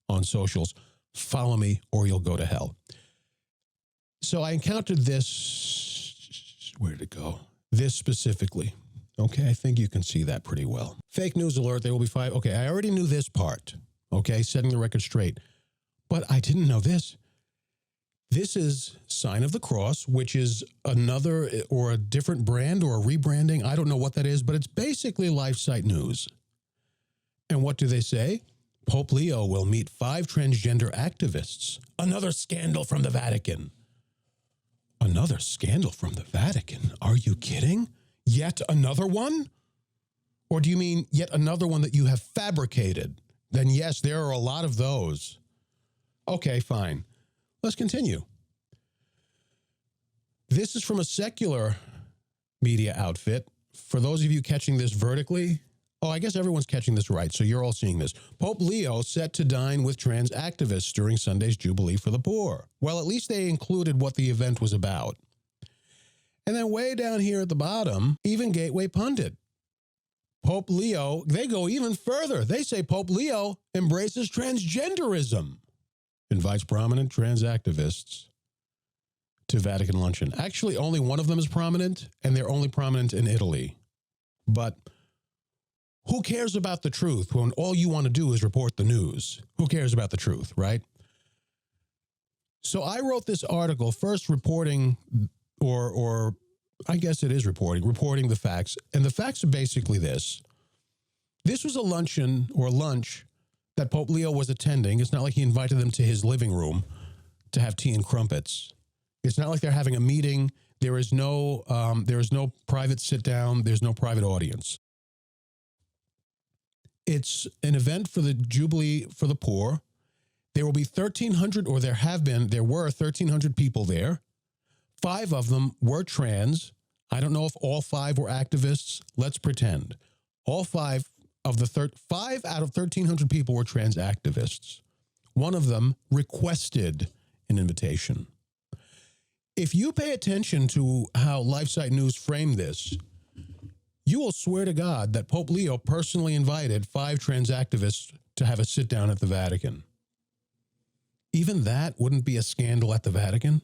on socials. Follow me or you'll go to hell. So I encountered this. Where did it go? This specifically. Okay, I think you can see that pretty well. Fake news alert. There will be 5. Okay, I already knew this part. Okay, setting the record straight. But I didn't know this. This is Sign of the Cross, which is another or a different brand or a rebranding. I don't know what that is, but it's basically LifeSite News. And what do they say? Pope Leo will meet 5 transgender activists. Another scandal from the Vatican. Another scandal from the Vatican? Are you kidding? Yet another one? Or do you mean yet another one that you have fabricated? Then yes, there are a lot of those. Okay, fine. Let's continue. This is from a secular media outfit. For those of you catching this vertically, I guess everyone's catching this right, so you're all seeing this. Pope Leo set to dine with trans activists during Sunday's Jubilee for the Poor. Well, at least they included what the event was about. And then way down here at the bottom, even Gateway Pundit. Pope Leo, they go even further. They say Pope Leo embraces transgenderism. Invites prominent trans activists to Vatican luncheon. Actually, only one of them is prominent, and they're only prominent in Italy. But who cares about the truth when all you want to do is report the news? Who cares about the truth, right? So I wrote this article first reporting, or I guess it is reporting the facts. And the facts are basically this. This was a luncheon or lunch that Pope Leo was attending. It's not like he invited them to his living room to have tea and crumpets. It's not like they're having a meeting. There is no private sit down. There's no private audience. It's an event for the Jubilee for the Poor. There will be 1,300, or there were 1,300 people there. 5 of them were trans. I don't know if all 5 were activists. Let's pretend. All 5 of the 5 out of 1,300 people were trans activists. One of them requested an invitation. If you pay attention to how LifeSite News framed this, you will swear to God that Pope Leo personally invited 5 trans activists to have a sit down at the Vatican. Even that wouldn't be a scandal at the Vatican.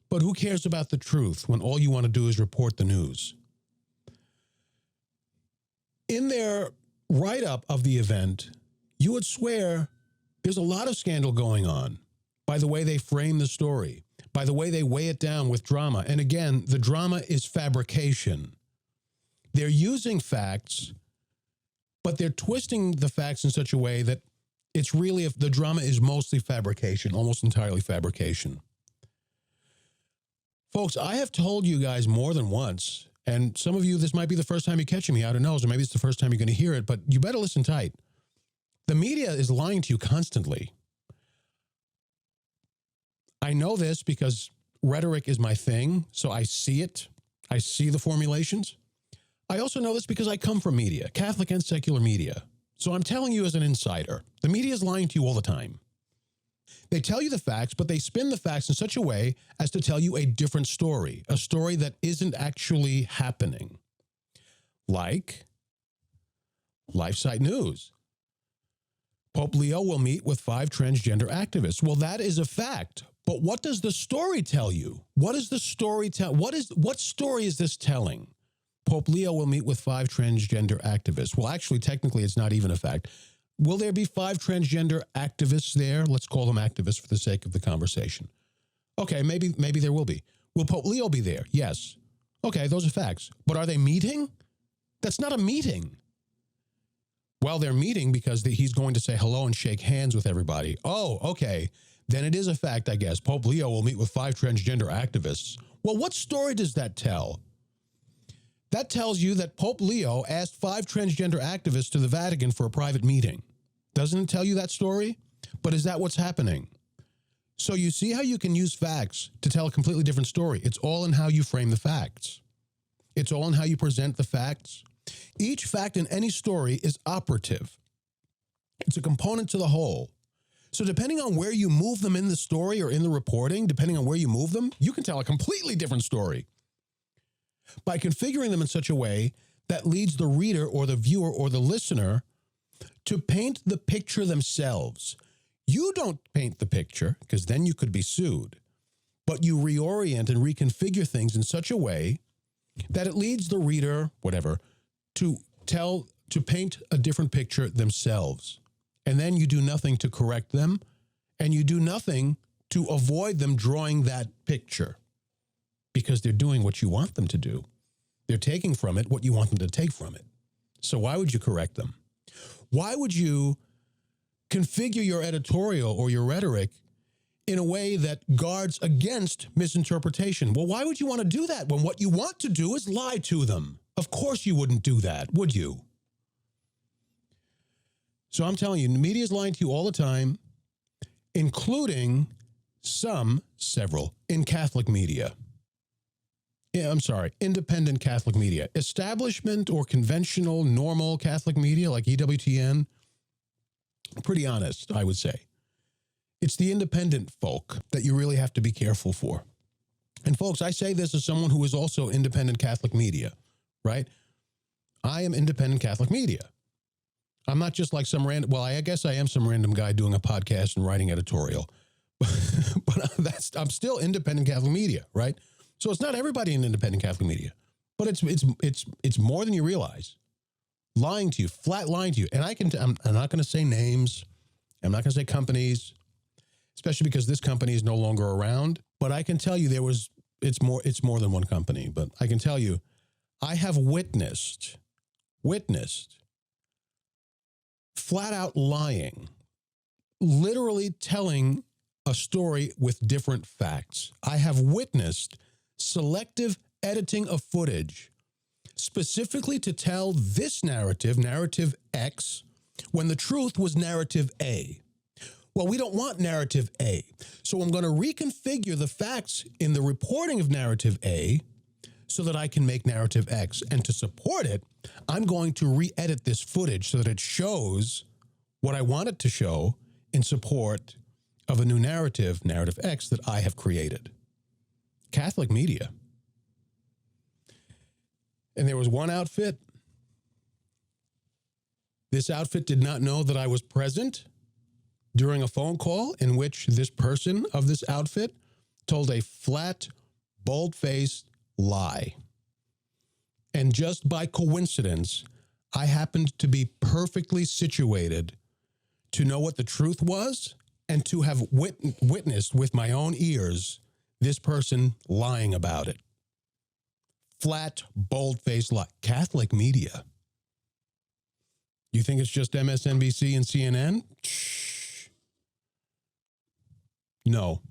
But who cares about the truth when all you want to do is report the news? In their write-up of the event, you would swear there's a lot of scandal going on by the way they frame the story, by the way they weigh it down with drama. And again, the drama is fabrication. They're using facts, but they're twisting the facts in such a way that it's really, the drama is mostly fabrication, almost entirely fabrication. Folks, I have told you guys more than once, and some of you, this might be the first time you're catching me, I don't know, so maybe it's the first time you're going to hear it, but you better listen tight. The media is lying to you constantly. I know this because rhetoric is my thing, so I see it. I see the formulations. I also know this because I come from media, Catholic and secular media. So I'm telling you as an insider, the media is lying to you all the time. They tell you the facts, but they spin the facts in such a way as to tell you a different story, a story that isn't actually happening. Like LifeSite News. Pope Leo will meet with 5 transgender activists. Well, that is a fact. But what does the story tell you? What is the story tell? What story is this telling? Pope Leo will meet with 5 transgender activists. Well, actually, technically, it's not even a fact. Will there be 5 transgender activists there? Let's call them activists for the sake of the conversation. Okay, maybe there will be. Will Pope Leo be there? Yes. Okay, those are facts. But are they meeting? That's not a meeting. Well, they're meeting because he's going to say hello and shake hands with everybody. Oh, okay. Then it is a fact, I guess. Pope Leo will meet with 5 transgender activists. Well, what story does that tell? That tells you that Pope Leo asked 5 transgender activists to the Vatican for a private meeting. Doesn't it tell you that story? But is that what's happening? So you see how you can use facts to tell a completely different story. It's all in how you frame the facts. It's all in how you present the facts. Each fact in any story is operative. It's a component to the whole. So depending on where you move them in the story or in the reporting, depending on where you move them, you can tell a completely different story by configuring them in such a way that leads the reader or the viewer or the listener to paint the picture themselves. You don't paint the picture because then you could be sued, but you reorient and reconfigure things in such a way that it leads the reader, whatever, to paint a different picture themselves. And then you do nothing to correct them, and you do nothing to avoid them drawing that picture because they're doing what you want them to do. They're taking from it what you want them to take from it. So why would you correct them? Why would you configure your editorial or your rhetoric in a way that guards against misinterpretation? Well, why would you want to do that when what you want to do is lie to them? Of course you wouldn't do that, would you? So I'm telling you, the media is lying to you all the time, including several, in Catholic media. Yeah, I'm sorry, independent Catholic media. Establishment or conventional, normal Catholic media like EWTN, pretty honest, I would say. It's the independent folk that you really have to be careful for. And folks, I say this as someone who is also independent Catholic media, right? I am independent Catholic media. I'm not just like some random, well, I guess I am some random guy doing a podcast and writing editorial, but I'm still independent Catholic media, right? So it's not everybody in independent Catholic media, but it's more than you realize. Lying to you, flat lying to you. And I'm not going to say names. I'm not going to say companies, especially because this company is no longer around. But I can tell you it's more than one company. But I can tell you, I have witnessed flat out lying, literally telling a story with different facts. I have witnessed selective editing of footage specifically to tell this narrative, narrative X, when the truth was narrative A. Well, we don't want narrative A. So I'm going to reconfigure the facts in the reporting of narrative A so that I can make narrative X. And to support it, I'm going to re-edit this footage so that it shows what I want it to show in support of a new narrative, narrative X, that I have created. Catholic media. And there was one outfit. This outfit did not know that I was present during a phone call in which this person of this outfit told a flat, bold-faced lie. And just by coincidence, I happened to be perfectly situated to know what the truth was and to have witnessed with my own ears this person lying about it. Flat, bold-faced lie. Catholic media. You think it's just MSNBC and CNN? Shh. No.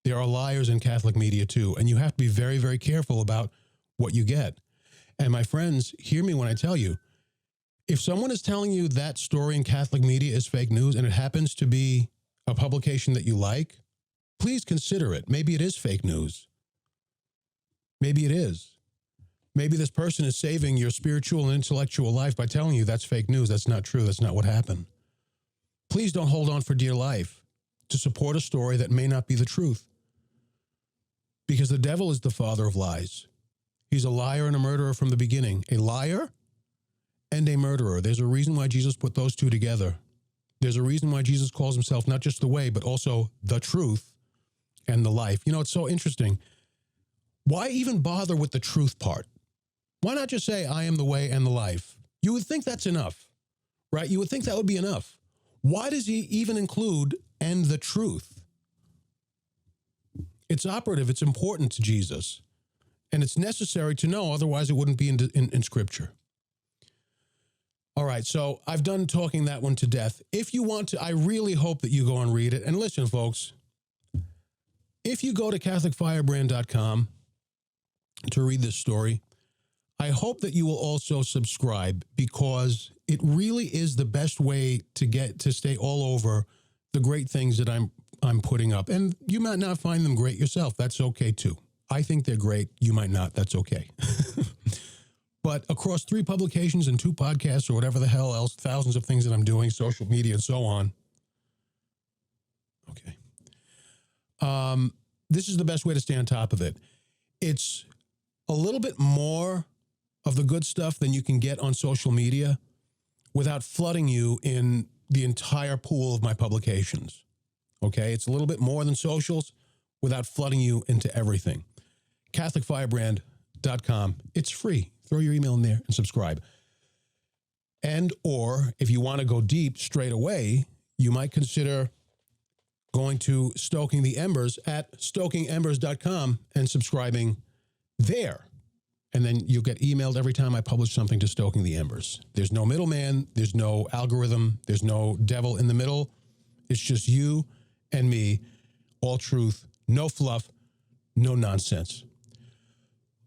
There are liars in Catholic media too, and you have to be very, very careful about what you get. And my friends, hear me when I tell you, if someone is telling you that story in Catholic media is fake news and it happens to be a publication that you like, please consider it. Maybe it is fake news. Maybe it is. Maybe this person is saving your spiritual and intellectual life by telling you that's fake news. That's not true. That's not what happened. Please don't hold on for dear life to support a story that may not be the truth. Because the devil is the father of lies. He's a liar and a murderer from the beginning. A liar and a murderer. There's a reason why Jesus put those two together. There's a reason why Jesus calls himself not just the way, but also the truth and the life. You know, it's so interesting. Why even bother with the truth part? Why not just say, I am the way and the life? You would think that's enough, right? You would think that would be enough. Why does he even include and the truth? It's operative. It's important to Jesus. And it's necessary to know, otherwise it wouldn't be in Scripture. All right, so I've done talking that one to death. If you want to, I really hope that you go and read it. And listen, folks, if you go to CatholicFirebrand.com to read this story, I hope that you will also subscribe, because it really is the best way to stay all over the great things that I'm putting up. And you might not find them great yourself. That's okay too. I think they're great. You might not. That's okay. But across 3 publications and 2 podcasts or whatever the hell else, thousands of things that I'm doing, social media and so on. Okay. This is the best way to stay on top of it. It's a little bit more of the good stuff than you can get on social media without flooding you in the entire pool of my publications. Okay? It's a little bit more than socials without flooding you into everything. CatholicFirebrand.com. It's free. Throw your email in there and subscribe. And or if you want to go deep straight away, you might consider going to Stoking the Embers at StokingEmbers.com and subscribing there. And then you'll get emailed every time I publish something to Stoking the Embers. There's no middleman. There's no algorithm. There's no devil in the middle. It's just you and me, all truth, no fluff, no nonsense.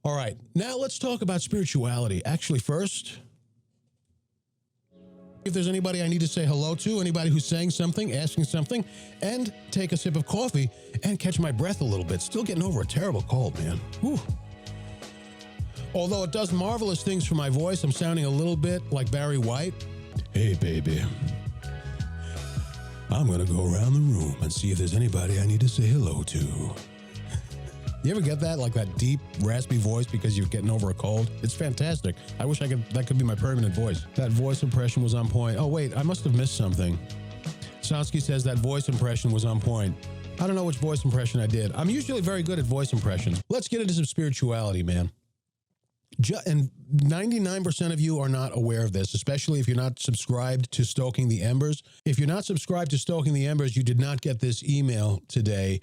All right, now let's talk about spirituality. Actually, first, if there's anybody I need to say hello to, anybody who's saying something, asking something, and take a sip of coffee and catch my breath a little bit. Still getting over a terrible cold, man. Whew. Although it does marvelous things for my voice, I'm sounding a little bit like Barry White. Hey, baby. I'm going to go around the room and see if there's anybody I need to say hello to. You ever get that? Like that deep, raspy voice because you're getting over a cold? It's fantastic. I wish that could be my permanent voice. That voice impression was on point. Oh, wait, I must have missed something. Sonsky says that voice impression was on point. I don't know which voice impression I did. I'm usually very good at voice impressions. Let's get into some spirituality, man. And 99% of you are not aware of this, especially if you're not subscribed to Stoking the Embers. If you're not subscribed to Stoking the Embers, you did not get this email today.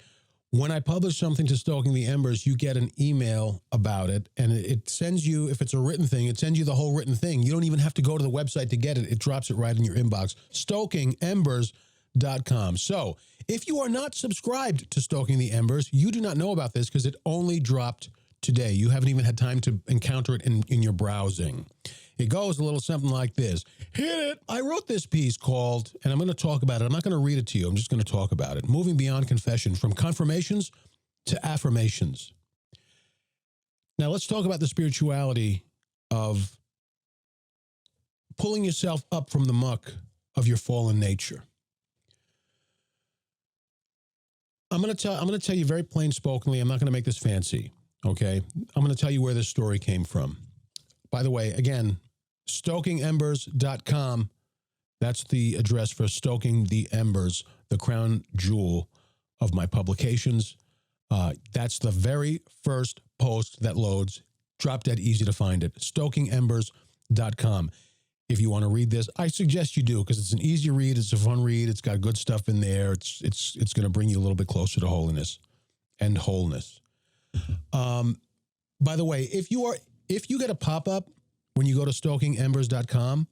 When I publish something to Stoking the Embers, you get an email about it, and it sends you, if it's a written thing, it sends you the whole written thing. You don't even have to go to the website to get it. It drops it right in your inbox. StokingEmbers.com. So if you are not subscribed to Stoking the Embers, you do not know about this because it only dropped today. You haven't even had time to encounter it in your browsing. It goes a little something like this. Hit it. I wrote this piece called, and I'm going to talk about it. I'm not going to read it to you. I'm just going to talk about it. Moving Beyond Confession, from confirmations to affirmations. Now let's talk about the spirituality of pulling yourself up from the muck of your fallen nature. I'm going to tell you very plain spokenly. I'm not going to make this fancy. Okay. I'm going to tell you where this story came from. By the way, again, StokingEmbers.com. That's the address for Stoking the Embers, the crown jewel of my publications. That's the very first post that loads. Drop dead easy to find it. StokingEmbers.com. If you want to read this, I suggest you do, because it's an easy read. It's a fun read. It's got good stuff in there. It's going to bring you a little bit closer to holiness and wholeness. By the way, if you get a pop-up when you go to StokingEmbers.com,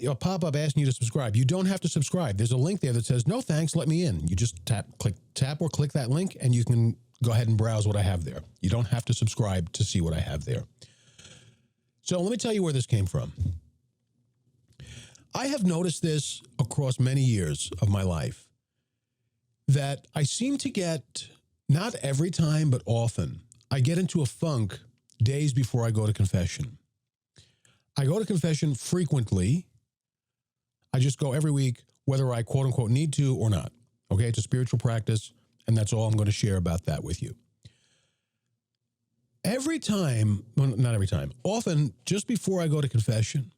a pop-up asking you to subscribe. You don't have to subscribe. There's a link there that says, no thanks, let me in. You just tap or click that link, and you can go ahead and browse what I have there. You don't have to subscribe to see what I have there. So let me tell you where this came from. I have noticed this across many years of my life, that I seem to get, not every time, but often, I get into a funk days before I go to confession. I go to confession frequently. I just go every week, whether I quote unquote need to or not. Okay, it's a spiritual practice, and that's all I'm going to share about that with you. Every time, well, not every time, often just before I go to confession,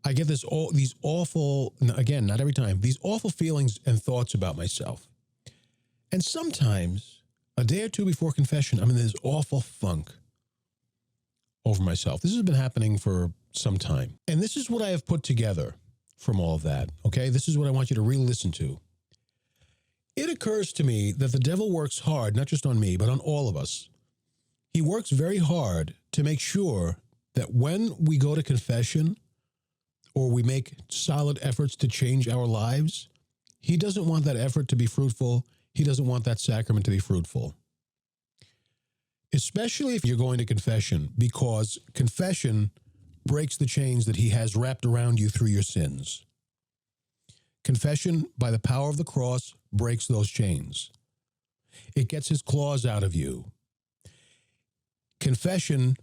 I get these awful, again, not every time, these awful feelings and thoughts about myself. And sometimes, a day or two before confession, I'm in this awful funk over myself. This has been happening for some time. And this is what I have put together from all of that, okay? This is what I want you to really listen to. It occurs to me that the devil works hard, not just on me, but on all of us. He works very hard to make sure that when we go to confession or we make solid efforts to change our lives, he doesn't want that effort to be fruitful. He doesn't want that sacrament to be fruitful. Especially if you're going to confession, because confession breaks the chains that he has wrapped around you through your sins. Confession, by the power of the cross, breaks those chains. It gets his claws out of you. Confession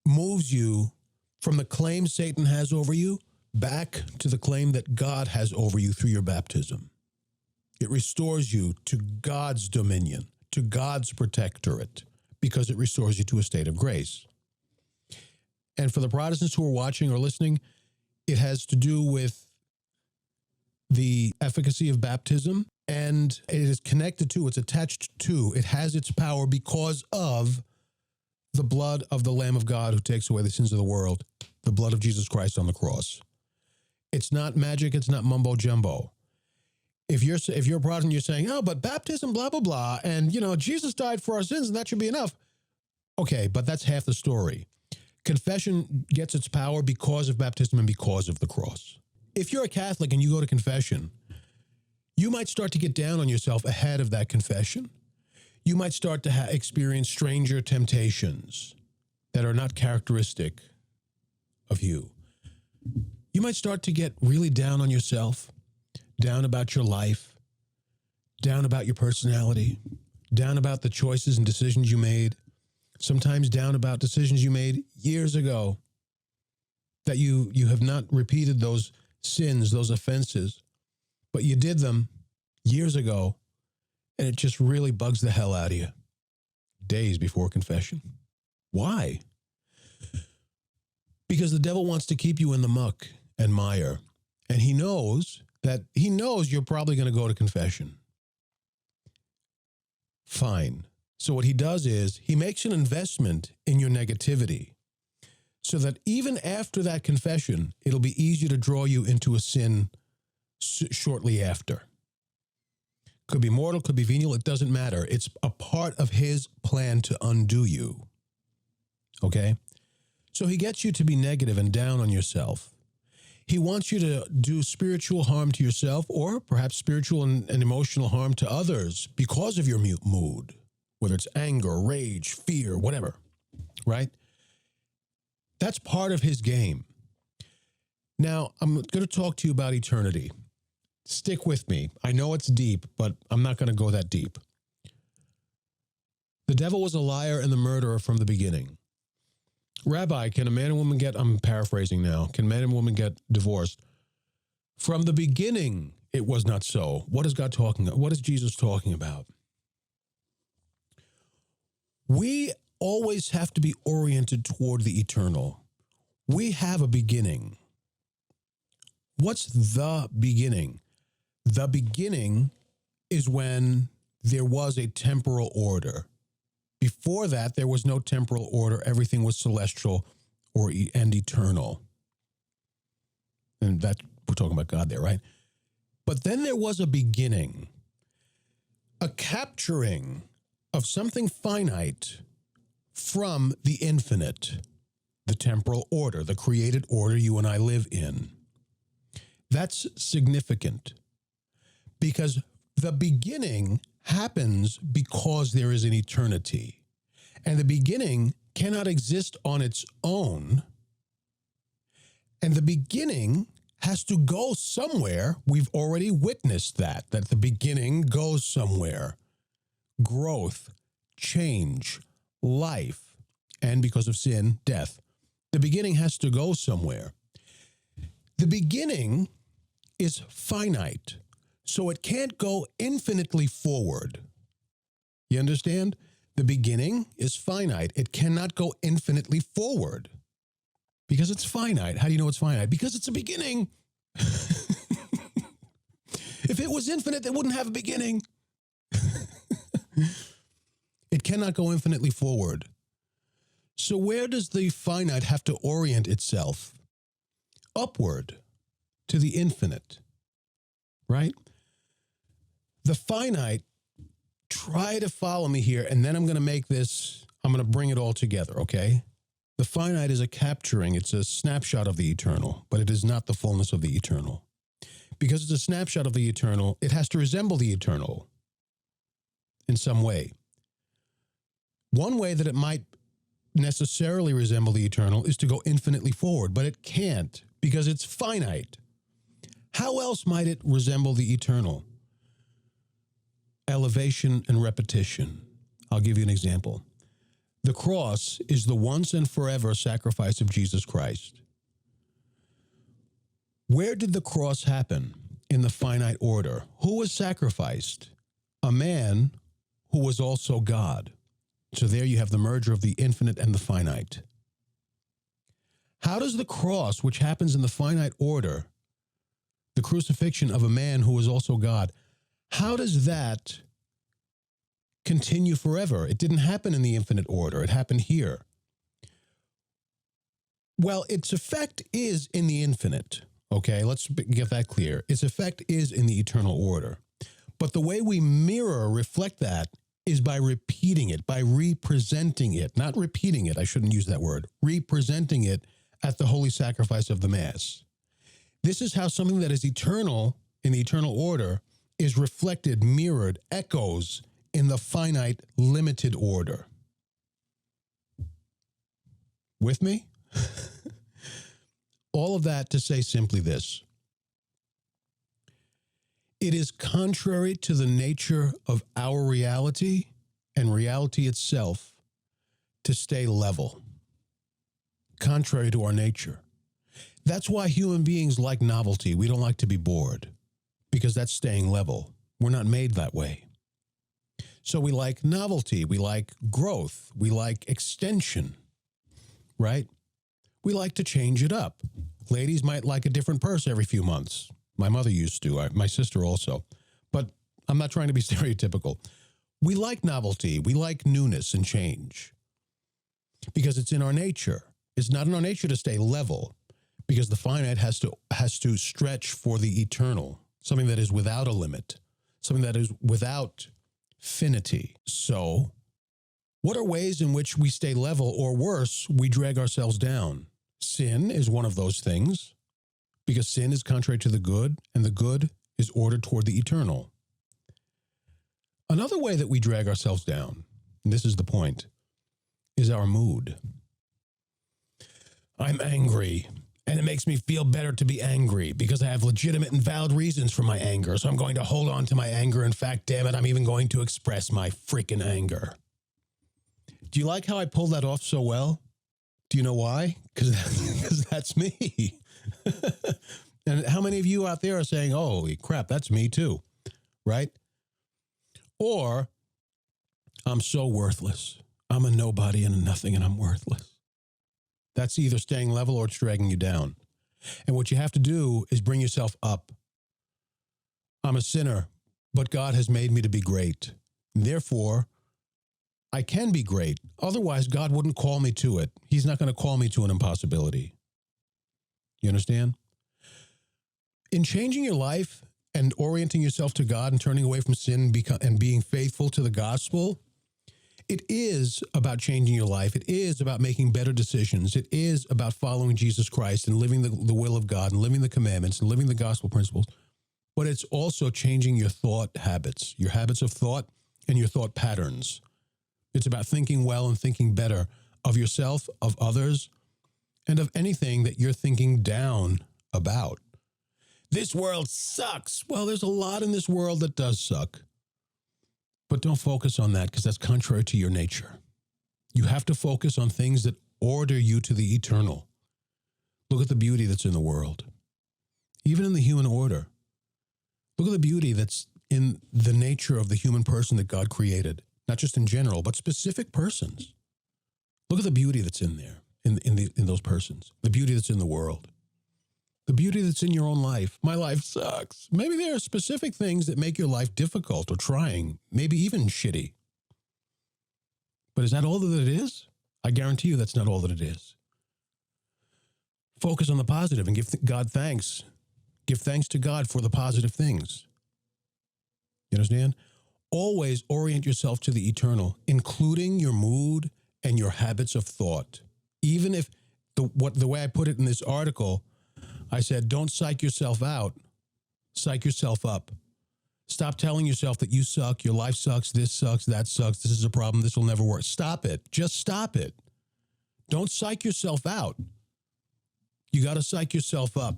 moves you from the claim Satan has over you back to the claim that God has over you through your baptism. It restores you to God's dominion, to God's protectorate, because it restores you to a state of grace. And for the Protestants who are watching or listening, it has to do with the efficacy of baptism, and it is connected to, it's attached to, it has its power because of the blood of the Lamb of God who takes away the sins of the world, the blood of Jesus Christ on the cross. It's not magic, it's not mumbo jumbo. If you're a Protestant, you're saying, oh, but baptism, blah, blah, blah, and, Jesus died for our sins, and that should be enough. Okay, but that's half the story. Confession gets its power because of baptism and because of the cross. If you're a Catholic and you go to confession, you might start to get down on yourself ahead of that confession. You might start to experience stranger temptations that are not characteristic of you. You might start to get really down on yourself, down about your life, down about your personality, down about the choices and decisions you made, sometimes down about decisions you made years ago, that you have not repeated those sins, those offenses, but you did them years ago, and it just really bugs the hell out of you days before confession. Why? Because the devil wants to keep you in the muck and mire, and he knows you're probably going to go to confession. Fine. So what he does is he makes an investment in your negativity so that even after that confession, it'll be easier to draw you into a sin shortly after. Could be mortal, could be venial, it doesn't matter. It's a part of his plan to undo you. Okay? So he gets you to be negative and down on yourself. He wants you to do spiritual harm to yourself, or perhaps spiritual and emotional harm to others because of your mood, whether it's anger, rage, fear, whatever, right? That's part of his game. Now, I'm going to talk to you about eternity. Stick with me. I know it's deep, but I'm not going to go that deep. The devil was a liar and the murderer from the beginning. Rabbi, can a man and woman I'm paraphrasing now, can man and woman get divorced? From the beginning, it was not so. What is God talking about? What is Jesus talking about? We always have to be oriented toward the eternal. We have a beginning. What's the beginning? The beginning is when there was a temporal order. Before that, there was no temporal order. Everything was celestial and eternal. And that we're talking about God there, right? But then there was a beginning, a capturing of something finite from the infinite, the temporal order, the created order you and I live in. That's significant because the beginning happens because there is an eternity, and the beginning cannot exist on its own, and the beginning has to go somewhere. We've already witnessed that the beginning goes somewhere. Growth, change, life, and because of sin, death. The beginning has to go somewhere. The beginning is finite, so it can't go infinitely forward. You understand? The beginning is finite. It cannot go infinitely forward Because it's finite. How do you know it's finite? Because it's a beginning. If it was infinite, it wouldn't have a beginning. It cannot go infinitely forward. So where does the finite have to orient itself? Upward to the infinite, right? The finite, try to follow me here, and then I'm going to bring it all together, okay? The finite is it's a snapshot of the eternal, but it is not the fullness of the eternal. Because it's a snapshot of the eternal, it has to resemble the eternal in some way. One way that it might necessarily resemble the eternal is to go infinitely forward, but it can't because it's finite. How else might it resemble the eternal? Elevation and repetition. I'll give you an example. The cross is the once and forever sacrifice of Jesus Christ. Where did the cross happen? In the finite order. Who was sacrificed? A man who was also God. So there you have the merger of the infinite and the finite. How does the cross, which happens in the finite order, the crucifixion of a man who was also God, how does that continue forever? It didn't happen in the infinite order. It happened here. Well, its effect is in the infinite. Okay, let's get that clear. Its effect is in the eternal order. But the way we reflect that, is by repeating it, by representing it, not repeating it, I shouldn't use that word, representing it at the holy sacrifice of the Mass. This is how something that is eternal, in the eternal order, is reflected, mirrored, echoes in the finite, limited order. With me? All of that to say simply this. It is contrary to the nature of our reality and reality itself to stay level. Contrary to our nature. That's why human beings like novelty. We don't like to be bored because that's staying level. We're not made that way. So we like novelty. We like growth. We like extension, right? We like to change it up. Ladies might like a different purse every few months. My mother used to, my sister also. But I'm not trying to be stereotypical. We like novelty. We like newness and change because it's in our nature. It's not in our nature to stay level because the finite has to stretch for the eternal, something that is without a limit, something that is without finity. So what are ways in which we stay level, or worse, we drag ourselves down? Sin is one of those things. Because sin is contrary to the good, and the good is ordered toward the eternal. Another way that we drag ourselves down, and this is the point, is our mood. I'm angry, and it makes me feel better to be angry because I have legitimate and valid reasons for my anger, so I'm going to hold on to my anger. In fact, damn it, I'm even going to express my freaking anger. Do you like how I pulled that off so well? Do you know why? Because that's me. And how many of you out there are saying, holy crap, that's me too, right? Or, I'm so worthless. I'm a nobody and a nothing and I'm worthless. That's either staying level or it's dragging you down. And what you have to do is bring yourself up. I'm a sinner, but God has made me to be great. Therefore, I can be great. Otherwise, God wouldn't call me to it. He's not going to call me to an impossibility. You understand? In changing your life and orienting yourself to God and turning away from sin and being faithful to the gospel, it is about changing your life. It is about making better decisions. It is about following Jesus Christ and living the will of God and living the commandments and living the gospel principles. But it's also changing your thought habits, your habits of thought and your thought patterns. It's about thinking well and thinking better of yourself, of others, and of anything that you're thinking down about. This world sucks. Well, there's a lot in this world that does suck. But don't focus on that because that's contrary to your nature. You have to focus on things that order you to the eternal. Look at the beauty that's in the world. Even in the human order. Look at the beauty that's in the nature of the human person that God created. Not just in general, but specific persons. Look at the beauty that's in there. in those persons, the beauty that's in the world, the beauty that's in your own life. My life sucks. Maybe there are specific things that make your life difficult or trying, maybe even shitty. But is that all that it is? I guarantee you that's not all that it is. Focus on the positive and give God thanks. Give thanks to God for the positive things. You understand? Always orient yourself to the eternal, including your mood and your habits of thought. Even if the way I put it in this article, I said, don't psych yourself out. Psych yourself up. Stop telling yourself that you suck, your life sucks, this sucks, that sucks, this is a problem, this will never work. Stop it. Just stop it. Don't psych yourself out. You got to psych yourself up.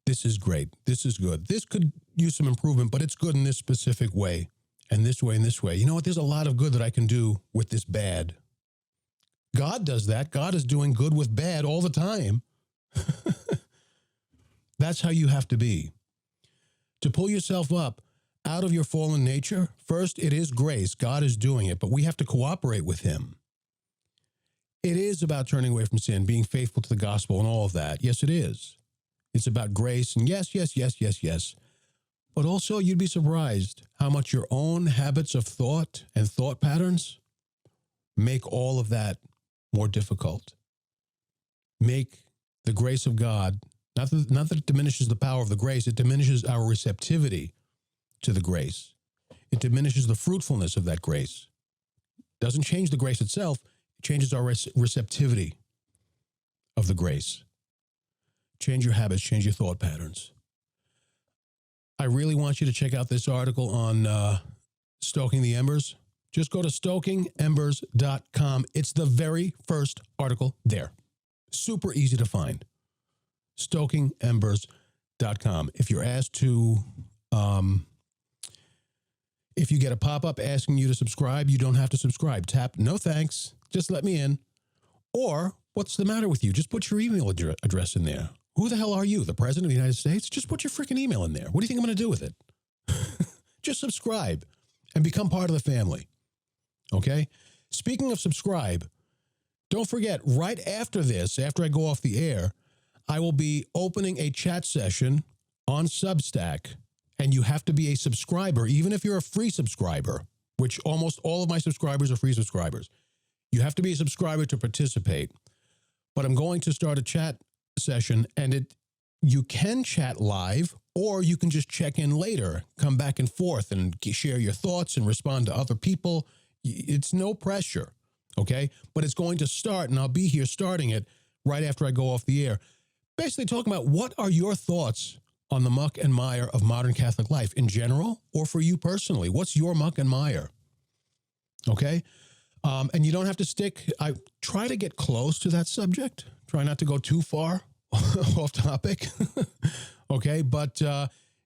This is great. This is good. This could use some improvement, but it's good in this specific way, and this way, and this way. You know what? There's a lot of good that I can do with this bad. God does that. God is doing good with bad all the time. That's how you have to be. To pull yourself up out of your fallen nature, first, it is grace. God is doing it, but we have to cooperate with him. It is about turning away from sin, being faithful to the gospel and all of that. Yes, it is. It's about grace and yes. But also, you'd be surprised how much your own habits of thought and thought patterns make all of that more difficult. Make the grace of God, not that it diminishes the power of the grace, it diminishes our receptivity to the grace. It diminishes the fruitfulness of that grace. Doesn't change the grace itself, it changes our receptivity of the grace. Change your habits, change your thought patterns. I really want you to check out this article on Stoking the Embers. Just go to stokingembers.com. It's the very first article there. Super easy to find. Stokingembers.com. If you're asked to, if you get a pop-up asking you to subscribe, you don't have to subscribe. Tap, no thanks, just let me in. Or, what's the matter with you? Just put your email address in there. Who the hell are you, the President of the United States? Just put your freaking email in there. What do you think I'm going to do with it? Just subscribe and become part of the family. Okay? Speaking of subscribe, don't forget, right after this, after I go off the air, I will be opening a chat session on Substack, and you have to be a subscriber, even if you're a free subscriber, which almost all of my subscribers are free subscribers. You have to be a subscriber to participate. But I'm going to start a chat session, and you can chat live, or you can just check in later, come back and forth and share your thoughts and respond to other people. It's no pressure, okay? But it's going to start, and I'll be here starting it right after I go off the air. Basically talking about what are your thoughts on the muck and mire of modern Catholic life in general, or for you personally. What's your muck and mire? Okay? And you don't have to stick. I try to get close to that subject. Try not to go too far off topic. Okay? But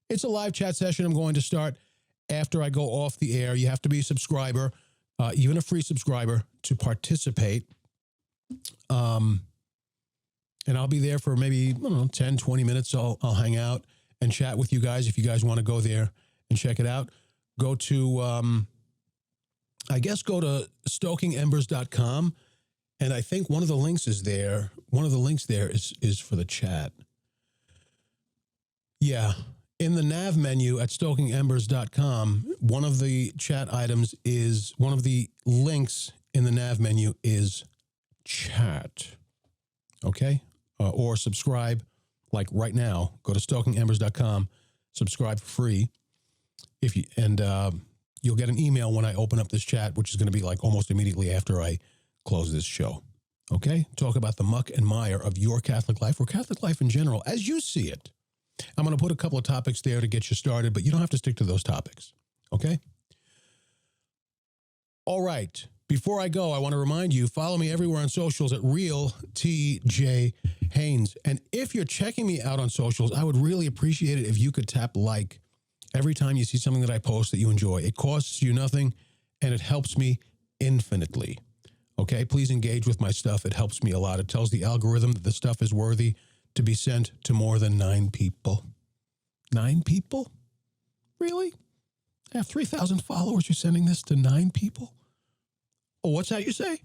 it's a live chat session I'm going to start after I go off the air. You have to be a subscriber, even a free subscriber, to participate. And I'll be there for maybe, 10, 20 minutes. I'll hang out and chat with you guys. If you guys want to go there and check it out, go to, go to stokingembers.com. And I think one of the links is there. One of the links there is for the chat. Yeah. In the nav menu at stokingembers.com, one of the chat items is, one of the links in the nav menu is chat. Okay? Or subscribe, like right now. Go to stokingembers.com, subscribe for free. You'll get an email when I open up this chat, which is going to be like almost immediately after I close this show. Okay? Talk about the muck and mire of your Catholic life, or Catholic life in general, as you see it. I'm going to put a couple of topics there to get you started, but you don't have to stick to those topics. Okay? All right. Before I go, I want to remind you, follow me everywhere on socials at Real TJ Haynes. And if you're checking me out on socials, I would really appreciate it if you could tap like every time you see something that I post that you enjoy. It costs you nothing, and it helps me infinitely. Okay? Please engage with my stuff. It helps me a lot. It tells the algorithm that the stuff is worthy to be sent to more than 9 people. 9 people? Really? I have 3,000 followers. You're sending this to 9 people? Oh, what's that you say?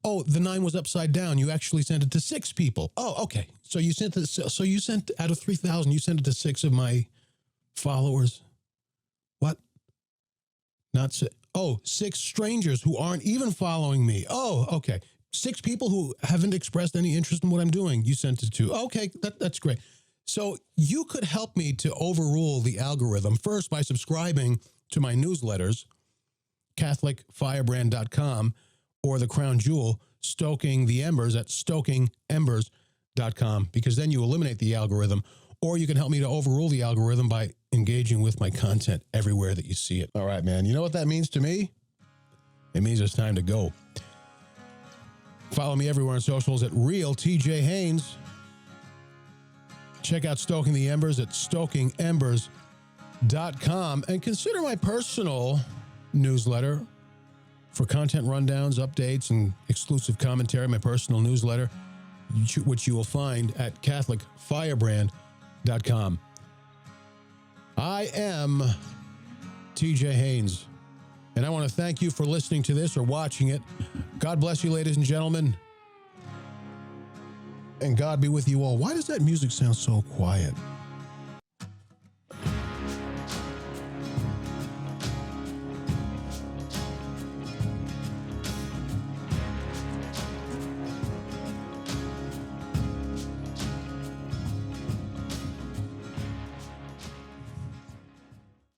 Oh, the 9 was upside down. You actually sent it to 6 people. Oh, okay. So you sent it. So you sent out of 3,000, you sent it to 6 of my followers. What? Not 6. Oh, 6 strangers who aren't even following me. Oh, okay. 6 people who haven't expressed any interest in what I'm doing. You sent it to. Okay, that's great. So you could help me to overrule the algorithm first by subscribing to my newsletters, CatholicFirebrand.com, or the crown jewel, Stoking the Embers at StokingEmbers.com, because then you eliminate the algorithm. Or you can help me to overrule the algorithm by engaging with my content everywhere that you see it. All right, man. You know what that means to me? It means it's time to go. Follow me everywhere on socials at Real TJ Haynes. Check out Stoking the Embers at StokingEmbers.com, and consider my personal newsletter for content rundowns, updates, and exclusive commentary. My personal newsletter, which you will find at CatholicFirebrand.com. I am TJ Haynes, and I want to thank you for listening to this or watching it. God bless you, ladies and gentlemen, and God be with you all. Why does that music sound so quiet?